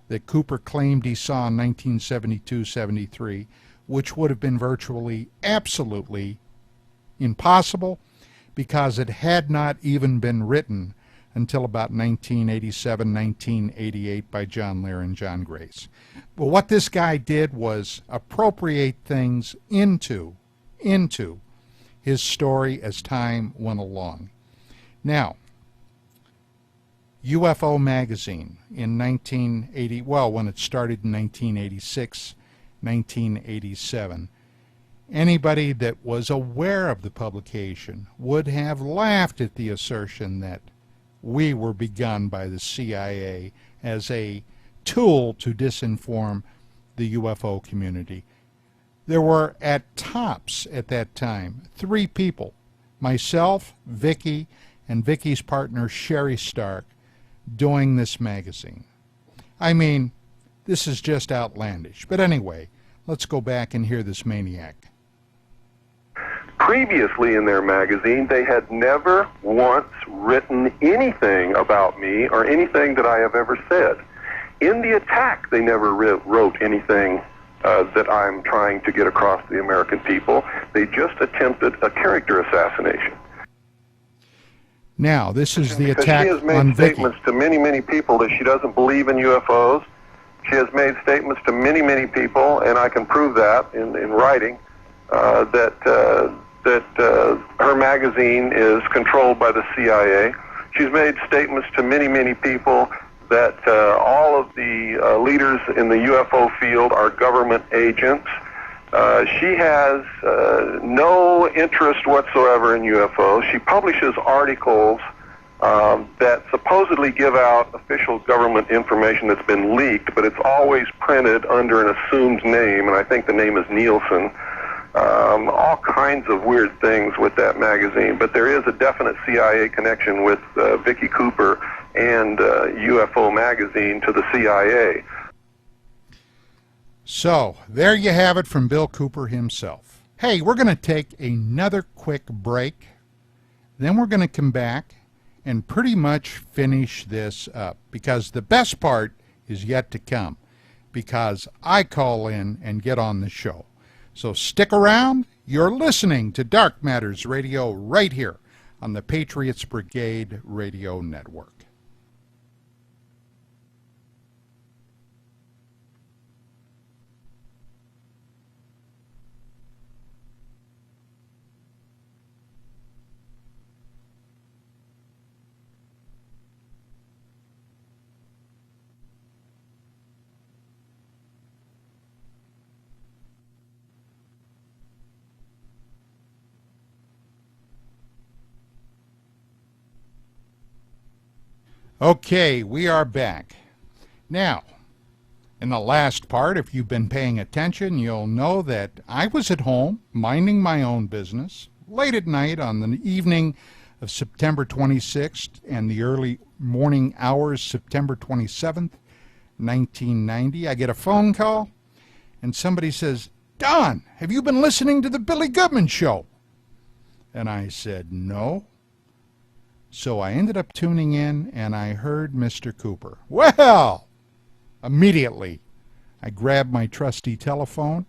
that Cooper claimed he saw in 1972-73, which would have been virtually, absolutely impossible because it had not even been written until about 1987, 1988 by John Lear and John Grace. But what this guy did was appropriate things into his story as time went along. Now, UFO Magazine in 1980, well, when it started in 1986, 1987, anybody that was aware of the publication would have laughed at the assertion that we were begun by the CIA as a tool to disinform the UFO community. There were, at tops at that time, 3 people, myself, Vicki, and Vicki's partner, Sherry Stark, doing this magazine. I mean, this is just outlandish. But anyway, let's go back and hear this maniac. Previously in their magazine, they had never once written anything about me or anything that I have ever said. In the attack, they never wrote anything that I'm trying to get across to the American people. They just attempted a character assassination. Now, this is the because attack she has made on Vicki. statements to many, many people that she doesn't believe in UFOs. She has made statements to many, many people, and I can prove that in writing, that her magazine is controlled by the CIA. She's made statements to many, many people that all of the leaders in the UFO field are government agents. She has no interest whatsoever in UFOs. She publishes articles that supposedly give out official government information that's been leaked, but it's always printed under an assumed name, and I think the name is Nielsen. All kinds of weird things with that magazine, but there is a definite CIA connection with Vicki Cooper and UFO Magazine to the CIA. So, there you have it from Bill Cooper himself. Hey, we're going to take another quick break. Then we're going to come back and pretty much finish this up, because the best part is yet to come, because I call in and get on the show. So stick around. You're listening to Dark Matters Radio right here on the Patriots Brigade Radio Network. Okay, we are back. Now, in the last part, if you've been paying attention, you'll know that I was at home minding my own business late at night on the evening of September 26th and the early morning hours, September 27th, 1990. I get a phone call, and somebody says, "Don, have you been listening to the Billy Goodman Show?" And I said, "No." So I ended up tuning in, and I heard Mr. Cooper. Well, immediately, I grabbed my trusty telephone.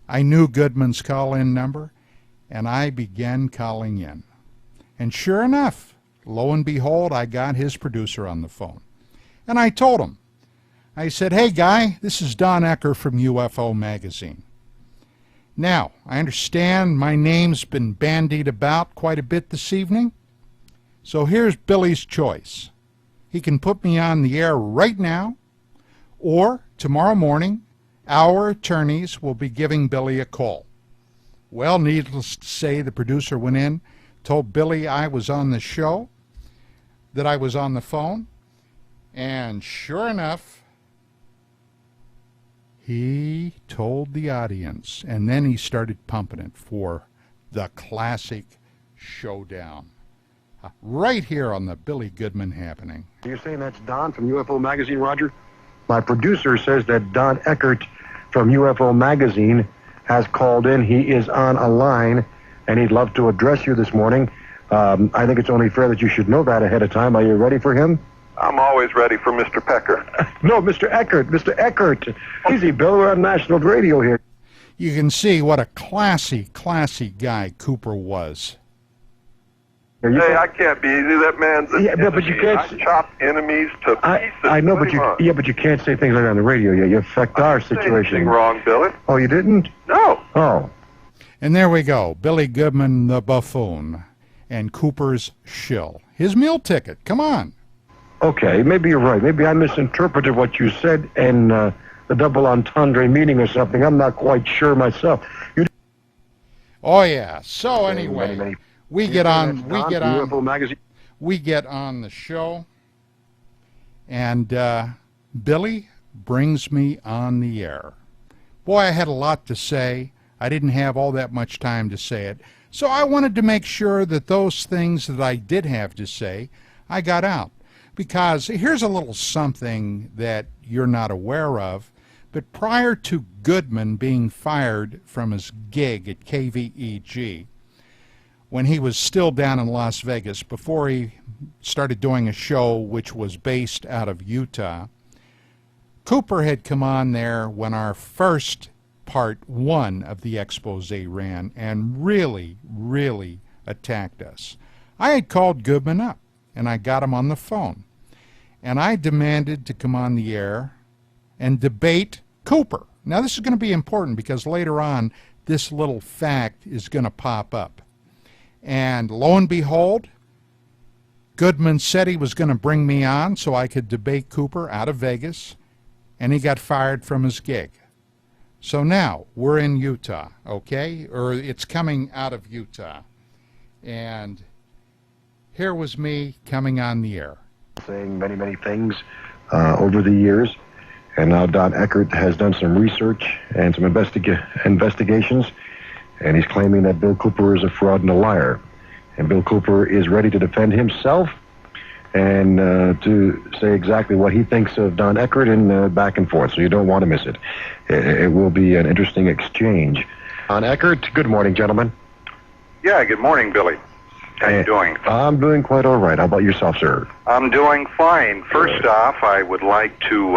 I knew Goodman's call-in number, and I began calling in. And sure enough, lo and behold, I got his producer on the phone. And I told him, I said, "Hey, guy, this is Don Ecker from UFO Magazine. Now, I understand my name's been bandied about quite a bit this evening. So here's Billy's choice. He can put me on the air right now, or tomorrow morning, our attorneys will be giving Billy a call." Well, needless to say, the producer went in, told Billy I was on the show, that I was on the phone, and sure enough, he told the audience, and then he started pumping it for the classic showdown. Right here on the Billy Goodman Happening. You're saying that's Don from UFO Magazine, Roger? My producer says that Don Eckert from UFO Magazine has called in. He is on a line, and he'd love to address you this morning. I think it's only fair that you should know that ahead of time. Are you ready for him? I'm always ready for Mr. Pecker. No, Mr. Eckert. Mr. Eckert. Easy, Bill. We're on national radio here. You can see what a classy, classy guy Cooper was. Hey, I can't be easy. That man's an enemy. But you can't. I chop enemies to pieces. I know, but you can't say things like that on the radio. You affect our situation. Anything wrong, Billy? Oh, you didn't? No. Oh. And there we go. Billy Goodman, the buffoon, and Cooper's shill. His meal ticket. Come on. Okay, maybe you're right. Maybe I misinterpreted what you said and the double entendre meaning or something. I'm not quite sure myself. Oh yeah. So anyway. Many. We get on the show, and Billy brings me on the air. Boy, I had a lot to say. I didn't have all that much time to say it, so I wanted to make sure that those things that I did have to say, I got out. Because here's a little something that you're not aware of, but prior to Goodman being fired from his gig at KVEG, when he was still down in Las Vegas, before he started doing a show which was based out of Utah, Cooper had come on there when our first part 1 of the expose ran and really, really attacked us. I had called Goodman up, and I got him on the phone, and I demanded to come on the air and debate Cooper. Now, this is going to be important because later on, this little fact is going to pop up. And lo and behold, Goodman said he was going to bring me on so I could debate Cooper out of Vegas, and he got fired from his gig. So now we're in Utah, okay? Or it's coming out of Utah. And here was me coming on the air. Saying many things over the years. And now Don Eckert has done some research and some investigations. And he's claiming that Bill Cooper is a fraud and a liar. And Bill Cooper is ready to defend himself and to say exactly what he thinks of Don Eckert and back and forth. So you don't want to miss it. It will be an interesting exchange. Don Eckert, good morning, gentlemen. Yeah, good morning, Billy. How you doing? I'm doing quite all right. How about yourself, sir? I'm doing fine. First off, I would like to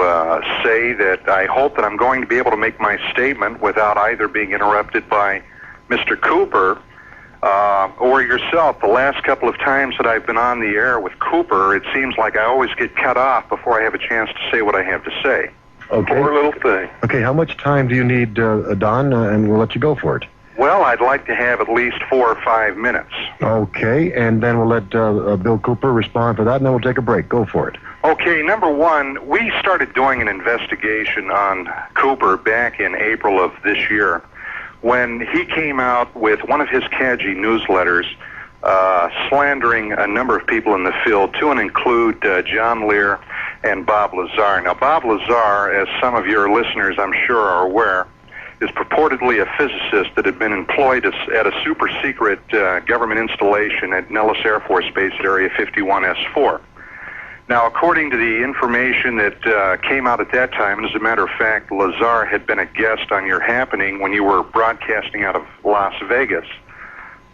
say that I hope that I'm going to be able to make my statement without either being interrupted by Mr. Cooper or yourself. The last couple of times that I've been on the air with Cooper, it seems like I always get cut off before I have a chance to say what I have to say. Okay. Poor little thing. Okay, how much time do you need, Don, and we'll let you go for it. Well, I'd like to have at least 4 or 5 minutes. Okay, and then we'll let Bill Cooper respond for that, and then we'll take a break. Go for it. Okay, number one, we started doing an investigation on Cooper back in April of this year when he came out with one of his Kaji newsletters slandering a number of people in the field, to and include John Lear and Bob Lazar. Now, Bob Lazar, as some of your listeners I'm sure are aware, is purportedly a physicist that had been employed at a super-secret government installation at Nellis Air Force Base at Area 51S4. Now, according to the information that came out at that time, and as a matter of fact, Lazar had been a guest on your happening when you were broadcasting out of Las Vegas.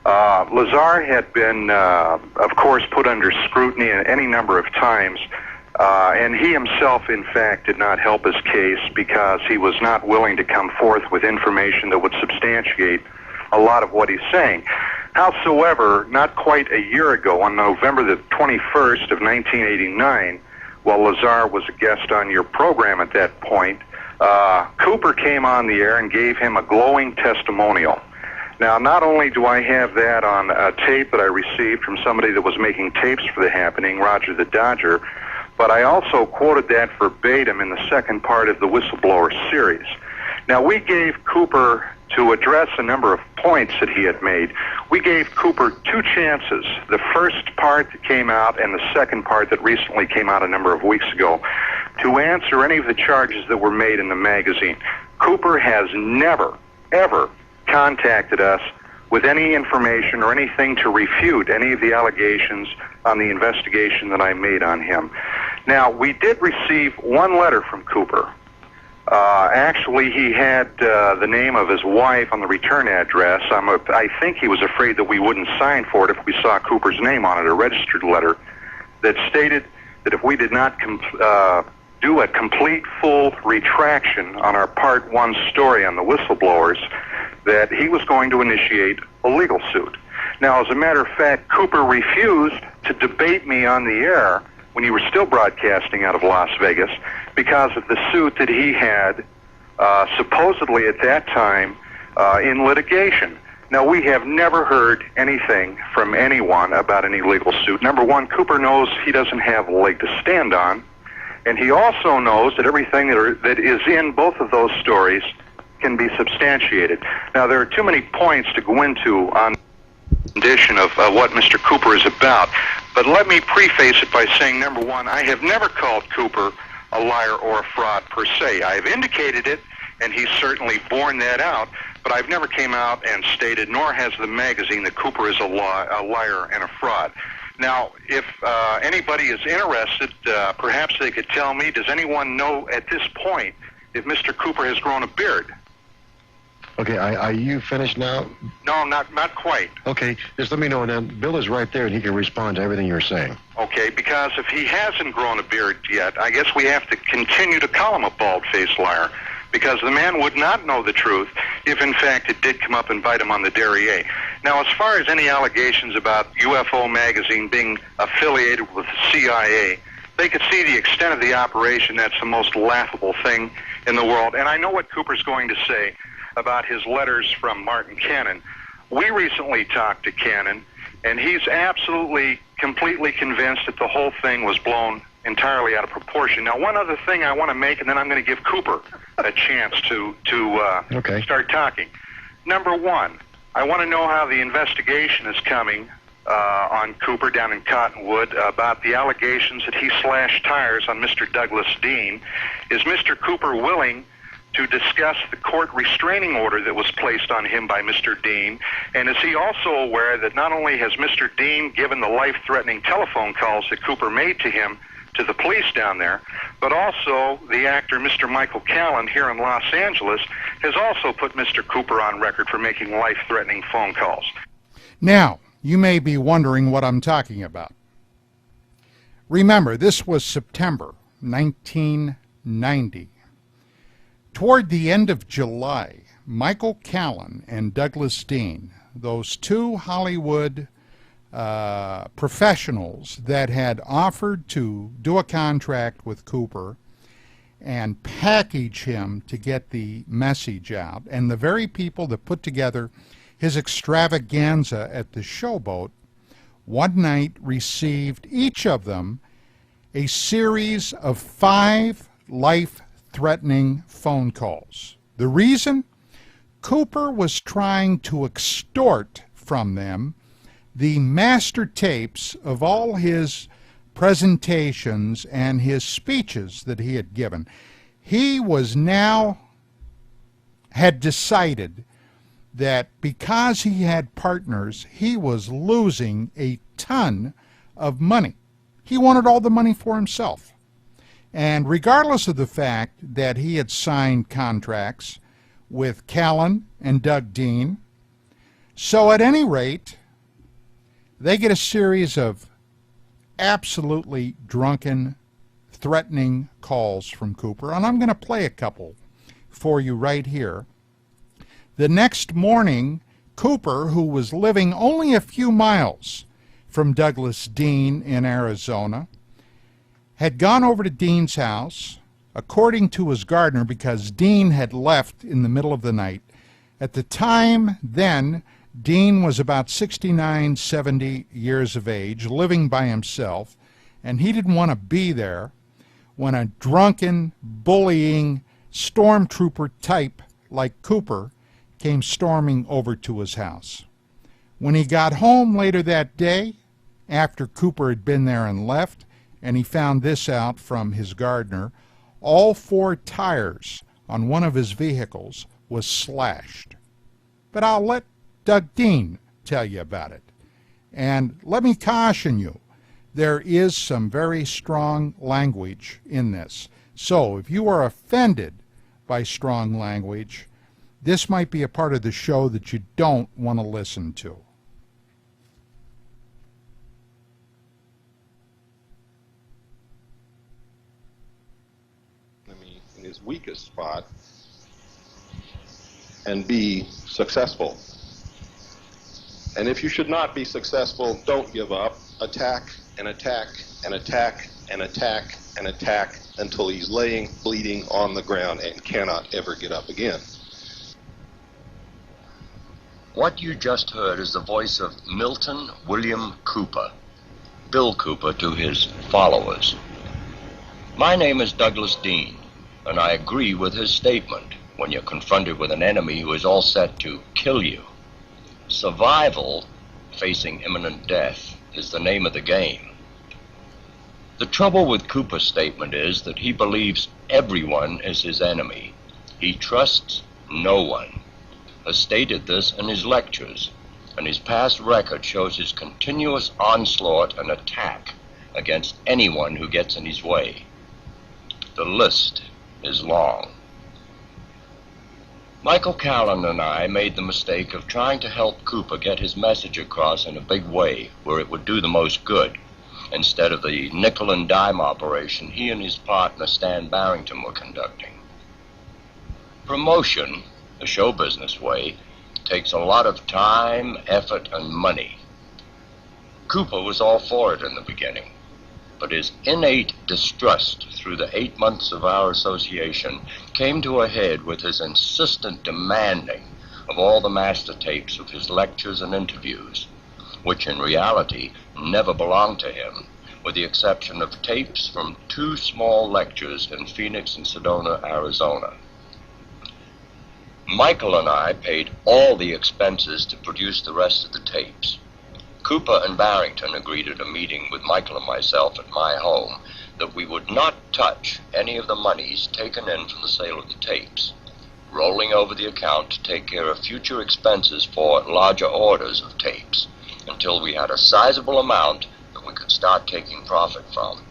Lazar had been, of course, put under scrutiny any number of times, and he himself, in fact, did not help his case because he was not willing to come forth with information that would substantiate a lot of what he's saying. Howsoever, not quite a year ago, on November the 21st of 1989, while Lazar was a guest on your program at that point, Cooper came on the air and gave him a glowing testimonial. Now, not only do I have that on a tape that I received from somebody that was making tapes for the happening, Roger the Dodger, but I also quoted that verbatim in the second part of the Whistleblower series. Now, we gave Cooper, to address a number of points that he had made, we gave Cooper two chances. The first part that came out and the second part that recently came out a number of weeks ago, to answer any of the charges that were made in the magazine. Cooper has never, ever contacted us with any information or anything to refute any of the allegations on the investigation that I made on him. Now, we did receive one letter from Cooper. Actually, he had the name of his wife on the return address. I think he was afraid that we wouldn't sign for it if we saw Cooper's name on it, a registered letter that stated that if we did not do a complete, full retraction on our Part 1 story on the whistleblowers, that he was going to initiate a legal suit. Now, as a matter of fact, Cooper refused to debate me on the air when you were still broadcasting out of Las Vegas because of the suit that he had supposedly at that time in litigation. Now, we have never heard anything from anyone about any legal suit. Number one, Cooper knows he doesn't have a leg to stand on, and he also knows that everything that is in both of those stories can be substantiated. Now, there are too many points to go into on the condition of what Mr. Cooper is about, but let me preface it by saying, number one, I have never called Cooper a liar or a fraud per se. I have indicated it, and he's certainly borne that out, but I've never came out and stated, nor has the magazine, that Cooper is a liar and a fraud. Now, if anybody is interested, perhaps they could tell me, does anyone know at this point if Mr. Cooper has grown a beard? Okay, are you finished now? No, not quite. Okay, just let me know, and then Bill is right there, and he can respond to everything you're saying. Okay, because if he hasn't grown a beard yet, I guess we have to continue to call him a bald-faced liar, because the man would not know the truth if, in fact, it did come up and bite him on the derriere. Now, as far as any allegations about UFO Magazine being affiliated with the CIA, they could see the extent of the operation. That's the most laughable thing in the world. And I know what Cooper's going to say about his letters from Martin Cannon. We recently talked to Cannon, and he's absolutely, completely convinced that the whole thing was blown entirely out of proportion. Now, one other thing I want to make, and then I'm going to give Cooper a chance to start talking. Number one, I want to know how the investigation is coming on Cooper down in Cottonwood about the allegations that he slashed tires on Mr. Douglas Dean. Is Mr. Cooper willing to discuss the court restraining order that was placed on him by Mr. Dean? And is he also aware that not only has Mr. Dean given the life-threatening telephone calls that Cooper made to him, to the police down there, but also the actor Mr. Michael Callan here in Los Angeles has also put Mr. Cooper on record for making life-threatening phone calls. Now, you may be wondering what I'm talking about. Remember, this was September 1990. Toward the end of July, Michael Callan and Douglas Dean, those two Hollywood professionals that had offered to do a contract with Cooper and package him to get the message out, and the very people that put together his extravaganza at the Showboat, one night received, each of them, a series of 5 life-threatening phone calls. The reason? Cooper was trying to extort from them the master tapes of all his presentations and his speeches that he had given. He had decided that because he had partners, he was losing a ton of money. He wanted all the money for himself. And regardless of the fact that he had signed contracts with Callan and Doug Dean, so at any rate, they get a series of absolutely drunken, threatening calls from Cooper, and I'm going to play a couple for you right here. The next morning, Cooper, who was living only a few miles from Douglas Dean in Arizona, had gone over to Dean's house, according to his gardener, because Dean had left in the middle of the night. At the time then, Dean was about 69, 70 years of age, living by himself, and he didn't want to be there when a drunken, bullying stormtrooper type like Cooper came storming over to his house. When he got home later that day, after Cooper had been there and left, and he found this out from his gardener, all 4 tires on one of his vehicles was slashed. But I'll let Doug Dean tell you about it. And let me caution you, there is some very strong language in this. So if you are offended by strong language, this might be a part of the show that you don't want to listen to. In his weakest spot and be successful. And if you should not be successful, don't give up. Attack and attack and attack and attack and attack until he's laying bleeding on the ground and cannot ever get up again. What you just heard is the voice of Milton William Cooper, Bill Cooper to his followers. My name is Douglas Dean, and I agree with his statement when you're confronted with an enemy who is all set to kill you. Survival, facing imminent death, is the name of the game. The trouble with Cooper's statement is that he believes everyone is his enemy. He trusts no one. Has stated this in his lectures, and his past record shows his continuous onslaught and attack against anyone who gets in his way. The list is long. Michael Callan and I made the mistake of trying to help Cooper get his message across in a big way where it would do the most good, instead of the nickel and dime operation he and his partner Stan Barrington were conducting. Promotion, the show business way, takes a lot of time, effort, and money. Cooper was all for it in the beginning, but his innate distrust through the 8 months of our association came to a head with his insistent demanding of all the master tapes of his lectures and interviews, which in reality never belonged to him, with the exception of tapes from 2 small lectures in Phoenix and Sedona, Arizona. Michael and I paid all the expenses to produce the rest of the tapes. Cooper and Barrington agreed at a meeting with Michael and myself at my home that we would not touch any of the monies taken in from the sale of the tapes, rolling over the account to take care of future expenses for larger orders of tapes until we had a sizable amount that we could start taking profit from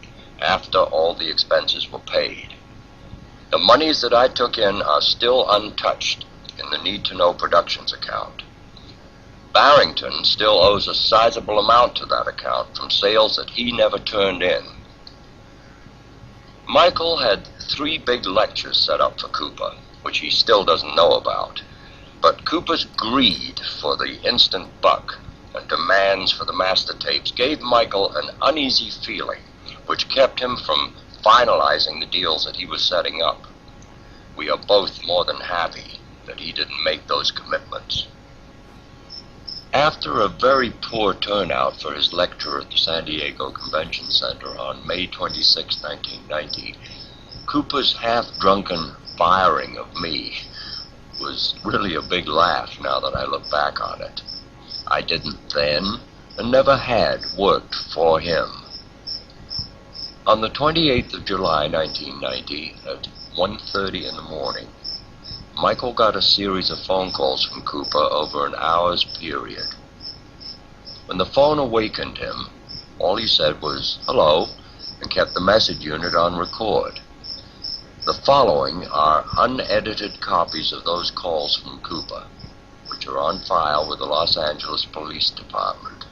after all the expenses were paid. The monies that I took in are still untouched in the Need to Know Productions account. Barrington still owes a sizable amount to that account from sales that he never turned in. Michael had 3 big lectures set up for Cooper, which he still doesn't know about. But Cooper's greed for the instant buck and demands for the master tapes gave Michael an uneasy feeling, which kept him from finalizing the deals that he was setting up. We are both more than happy that he didn't make those commitments. After a very poor turnout for his lecture at the San Diego Convention Center on May 26, 1990, Cooper's half-drunken firing of me was really a big laugh now that I look back on it. I didn't then, and never had worked for him. On the 28th of July, 1990, at 1:30 in the morning, Michael got a series of phone calls from Cooper over an hour's period. When the phone awakened him, all he said was, "Hello," and kept the message unit on record. The following are unedited copies of those calls from Cooper, which are on file with the Los Angeles Police Department.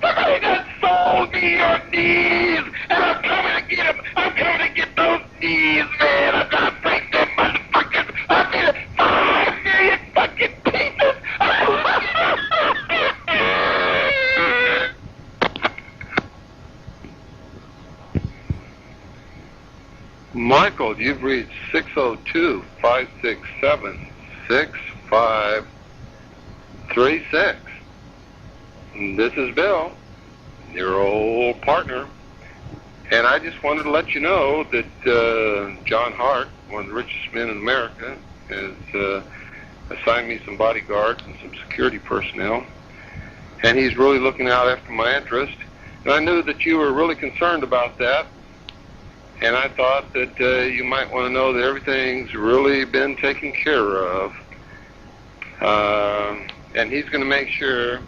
Somebody that sold me your knees, and I'm coming to get him. I'm coming to get those knees, man. I'm gonna break them motherfuckers. I need 5 million fucking pieces. Michael, you've reached 602-567-6536. This is Bill, your old partner, and I just wanted to let you know that John Hart, one of the richest men in America, has assigned me some bodyguards and some security personnel, and he's really looking out after my interest. And I knew that you were really concerned about that, and I thought that you might want to know that everything's really been taken care of, and he's going to make sure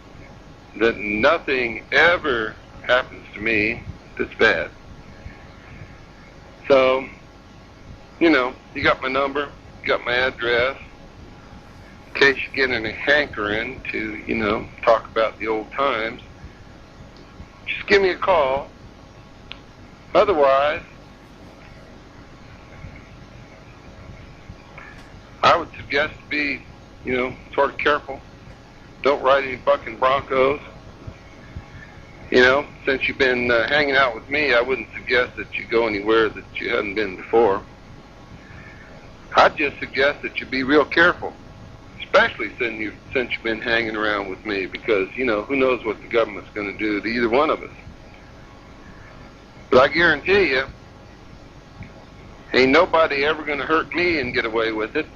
that nothing ever happens to me that's bad. So, you know, you got my number, you got my address, in case you get any hankering to, you know, talk about the old times, just give me a call. Otherwise, I would suggest to be, you know, sort of careful. Don't ride any fucking Broncos. You know, since you've been hanging out with me, I wouldn't suggest that you go anywhere that you hadn't been before. I'd just suggest that you be real careful, especially since you've been hanging around with me, because, you know, who knows what the government's going to do to either one of us. But I guarantee you, ain't nobody ever going to hurt me and get away with it.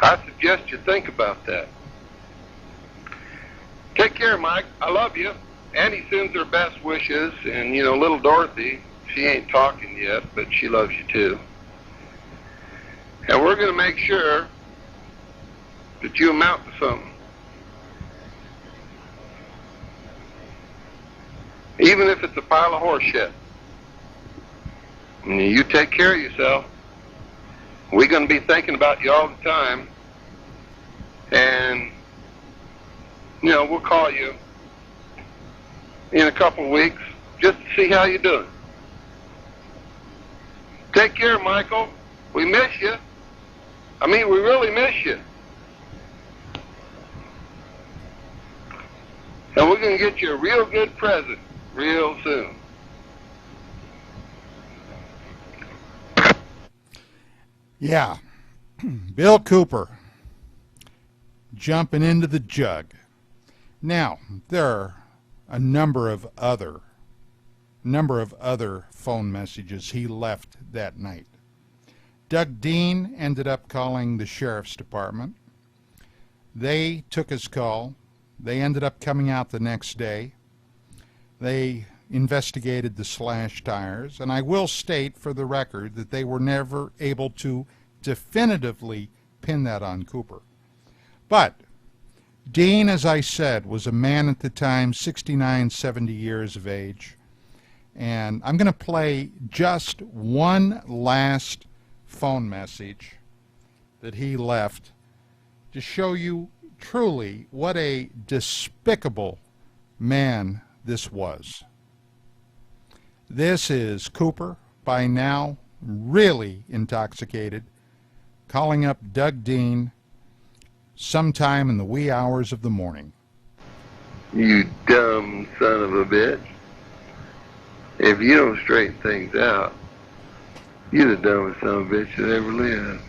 I suggest you think about that. Take care, Mike. I love you. Annie sends her best wishes, and, you know, little Dorothy, she ain't talking yet, but she loves you too. And we're going to make sure that you amount to something. Even if it's a pile of horse shit. And you take care of yourself. We're going to be thinking about you all the time. And, you know, we'll call you in a couple of weeks just to see how you're doing. Take care, Michael. We miss you. I mean, we really miss you. And we're going to get you a real good present real soon. Yeah, Bill Cooper jumping into the jug. Now, there are a number of other phone messages he left that night. Doug Dean ended up calling the sheriff's department. They took his call. They ended up coming out the next day. They investigated the slashed tires, and I will state for the record that they were never able to definitively pin that on Cooper. But Dean, as I said, was a man at the time, 69, 70 years of age. And I'm going to play just one last phone message that he left to show you truly what a despicable man this was. This is Cooper, by now really intoxicated, calling up Doug Dean sometime in the wee hours of the morning. You dumb son of a bitch. If you don't straighten things out, you're the dumbest son of a bitch that ever lived.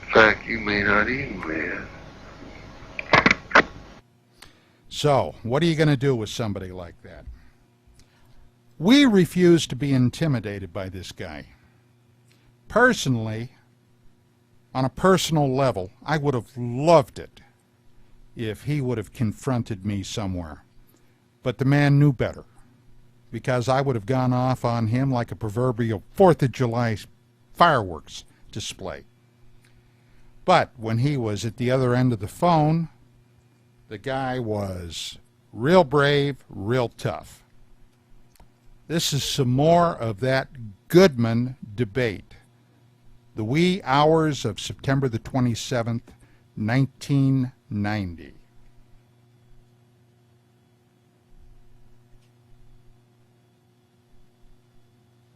In fact, you may not even live. So, what are you going to do with somebody like that? We refuse to be intimidated by this guy. Personally, on a personal level, I would have loved it if he would have confronted me somewhere. But the man knew better, because I would have gone off on him like a proverbial 4th of July fireworks display. But when he was at the other end of the phone, the guy was real brave, real tough. This is some more of that Goodman debate. The wee hours of September the 27th, 1990.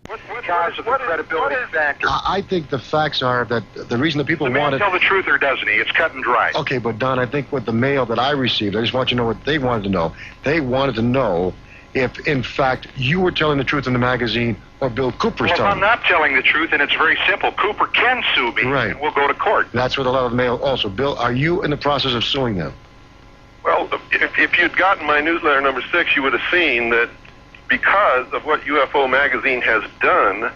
Because of the credibility factor. I think the facts are that the reason that people wanted... tell the truth or doesn't he? It's cut and dry. Okay, but Don, I think with the mail that I received, I just want you to know what they wanted to know. They wanted to know if, in fact, you were telling the truth in the magazine or Bill Cooper's Well, if telling. I'm not telling the truth, and it's very simple. Cooper can sue me, right, and we'll go to court. That's what a lot of mail also. Bill, are you in the process of suing them? Well, if you'd gotten my newsletter number 6, you would have seen that because of what UFO Magazine has done,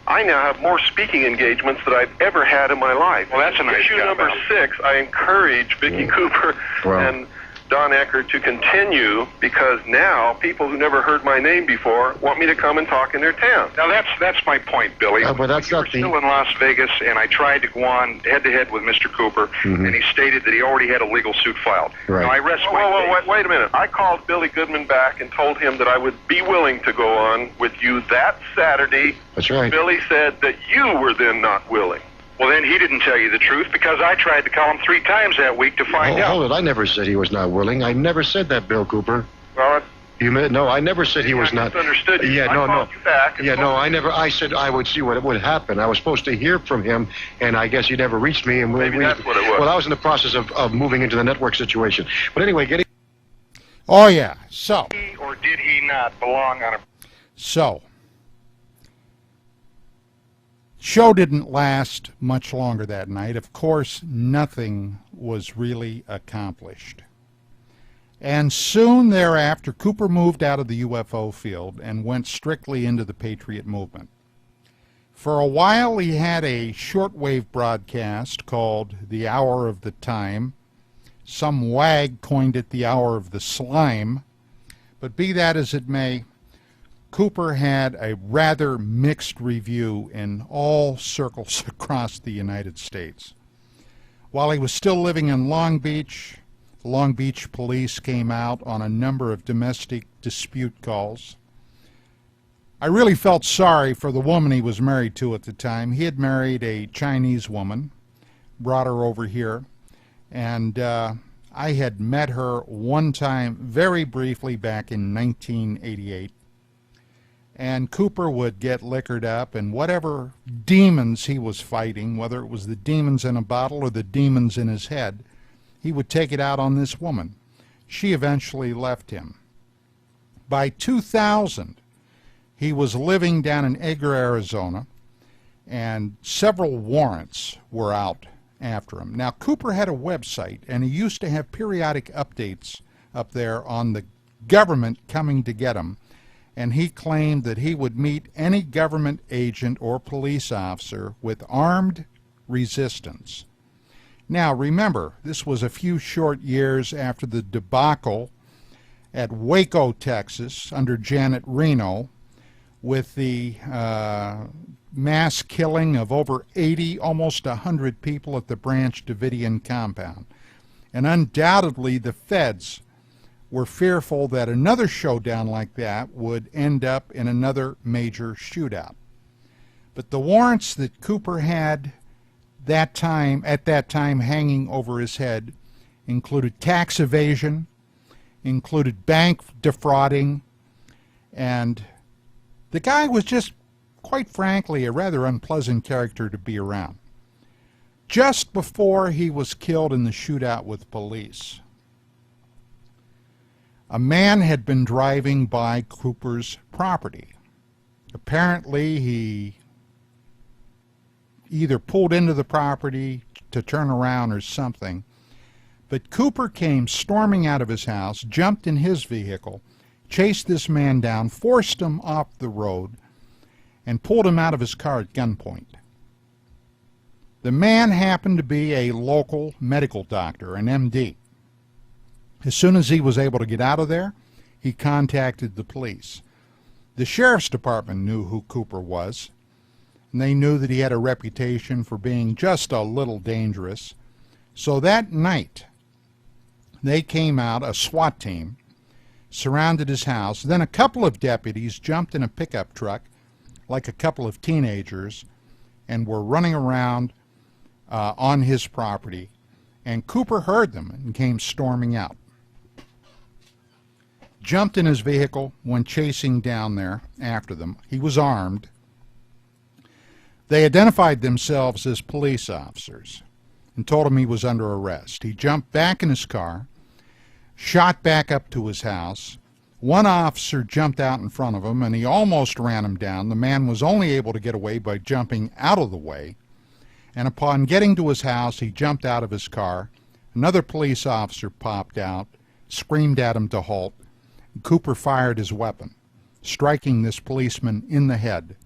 I now have more speaking engagements than I've ever had in my life. Well, that's a nice Issue job, number Al. 6, I encourage Vicki Cooper and Don Eckert to continue, because now people who never heard my name before want me to come and talk in their town. Now, that's my point, Billy. But that's you were still in Las Vegas, and I tried to go on head-to-head with Mr. Cooper, and he stated that he already had a legal suit filed. Right. Now, I rest my case. Wait a minute. I called Billy Goodman back and told him that I would be willing to go on with you that Saturday. That's right. Billy said that you were then not willing. Well, then he didn't tell you the truth, because I tried to call him 3 times that week to find out. Hold it. I never said he was not willing. I never said that, Bill Cooper. Well, No, I never said he was not. Misunderstood you. Yeah, I no. called you back and I said I would see what would happen. I was supposed to hear from him, and I guess he never reached me. And Maybe that's what it was. Well, I was in the process of moving into the network situation. But anyway, getting... Oh, yeah. So. Or did he not belong on a... So. Show didn't last much longer that night. Of course, nothing was really accomplished. And soon thereafter, Cooper moved out of the UFO field and went strictly into the Patriot movement. For a while, he had a shortwave broadcast called The Hour of the Time. Some wag coined it the Hour of the Slime. But be that as it may, Cooper had a rather mixed review in all circles across the United States. While he was still living in Long Beach, the Long Beach police came out on a number of domestic dispute calls. I really felt sorry for the woman he was married to at the time. He had married a Chinese woman, brought her over here, and I had met her one time very briefly back in 1988. And Cooper would get liquored up, and whatever demons he was fighting, whether it was the demons in a bottle or the demons in his head, he would take it out on this woman. She eventually left him. By 2000, he was living down in Edgar, Arizona, and several warrants were out after him. Now, Cooper had a website, and he used to have periodic updates up there on the government coming to get him. And he claimed that he would meet any government agent or police officer with armed resistance. Now, remember, this was a few short years after the debacle at Waco, Texas, under Janet Reno, with the mass killing of over 80, almost 100 people at the Branch Davidian compound. And undoubtedly, the feds were fearful that another showdown like that would end up in another major shootout. But the warrants that Cooper had at that time hanging over his head included tax evasion, included bank defrauding, and the guy was just, quite frankly, a rather unpleasant character to be around. Just before he was killed in the shootout with police, a man had been driving by Cooper's property. Apparently, he either pulled into the property to turn around or something, but Cooper came storming out of his house, jumped in his vehicle, chased this man down, forced him off the road, and pulled him out of his car at gunpoint. The man happened to be a local medical doctor, an MD. As soon as he was able to get out of there, he contacted the police. The sheriff's department knew who Cooper was, and they knew that he had a reputation for being just a little dangerous. So that night, they came out, a SWAT team, surrounded his house. Then a couple of deputies jumped in a pickup truck like a couple of teenagers and were running around on his property. And Cooper heard them and came storming out. Jumped in his vehicle, went chasing down there after them. He was armed. They identified themselves as police officers and told him he was under arrest. He jumped back in his car, shot back up to his house. One officer jumped out in front of him, and he almost ran him down. The man was only able to get away by jumping out of the way. And upon getting to his house, he jumped out of his car. Another police officer popped out, screamed at him to halt. Cooper fired his weapon, striking this policeman in the head.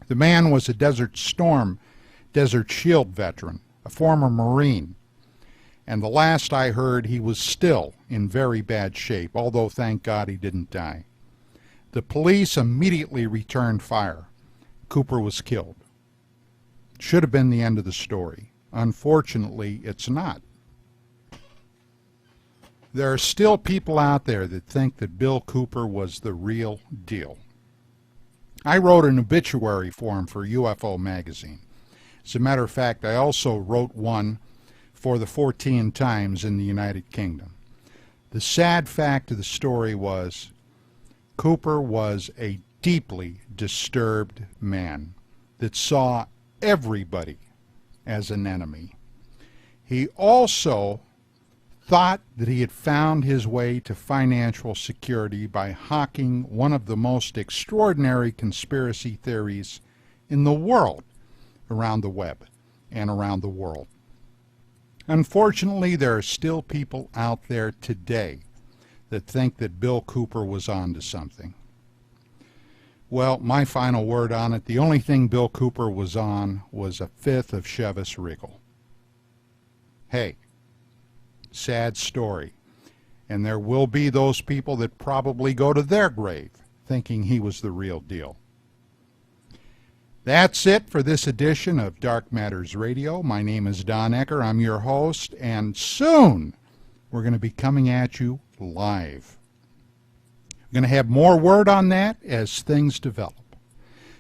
The man was a Desert Shield veteran, a former Marine, and the last I heard, he was still in very bad shape, although thank God he didn't die. The police immediately returned fire. Cooper was killed. Should have been the end of the story. Unfortunately, it's not. There are still people out there that think that Bill Cooper was the real deal. I wrote an obituary for him for UFO magazine. As a matter of fact, I also wrote one for the 14 Times in the United Kingdom. The sad fact of the story was Cooper was a deeply disturbed man that saw everybody as an enemy. He also thought that he had found his way to financial security by hawking one of the most extraordinary conspiracy theories in the world around the web and around the world. Unfortunately, there are still people out there today that think that Bill Cooper was onto something. Well, my final word on it, the only thing Bill Cooper was on was a fifth of Chivas Regal. Hey, sad story. And there will be those people that probably go to their grave thinking he was the real deal. That's it for this edition of Dark Matters Radio. My name is Don Ecker. I'm your host, and soon we're going to be coming at you live. We're going to have more word on that as things develop.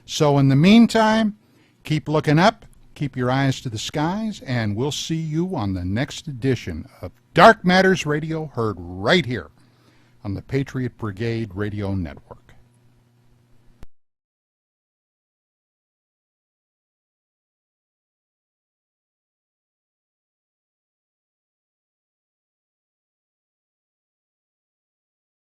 So in the meantime, keep looking up, keep your eyes to the skies, and we'll see you on the next edition of Dark Matters Radio, heard right here on the Patriot Brigade Radio Network.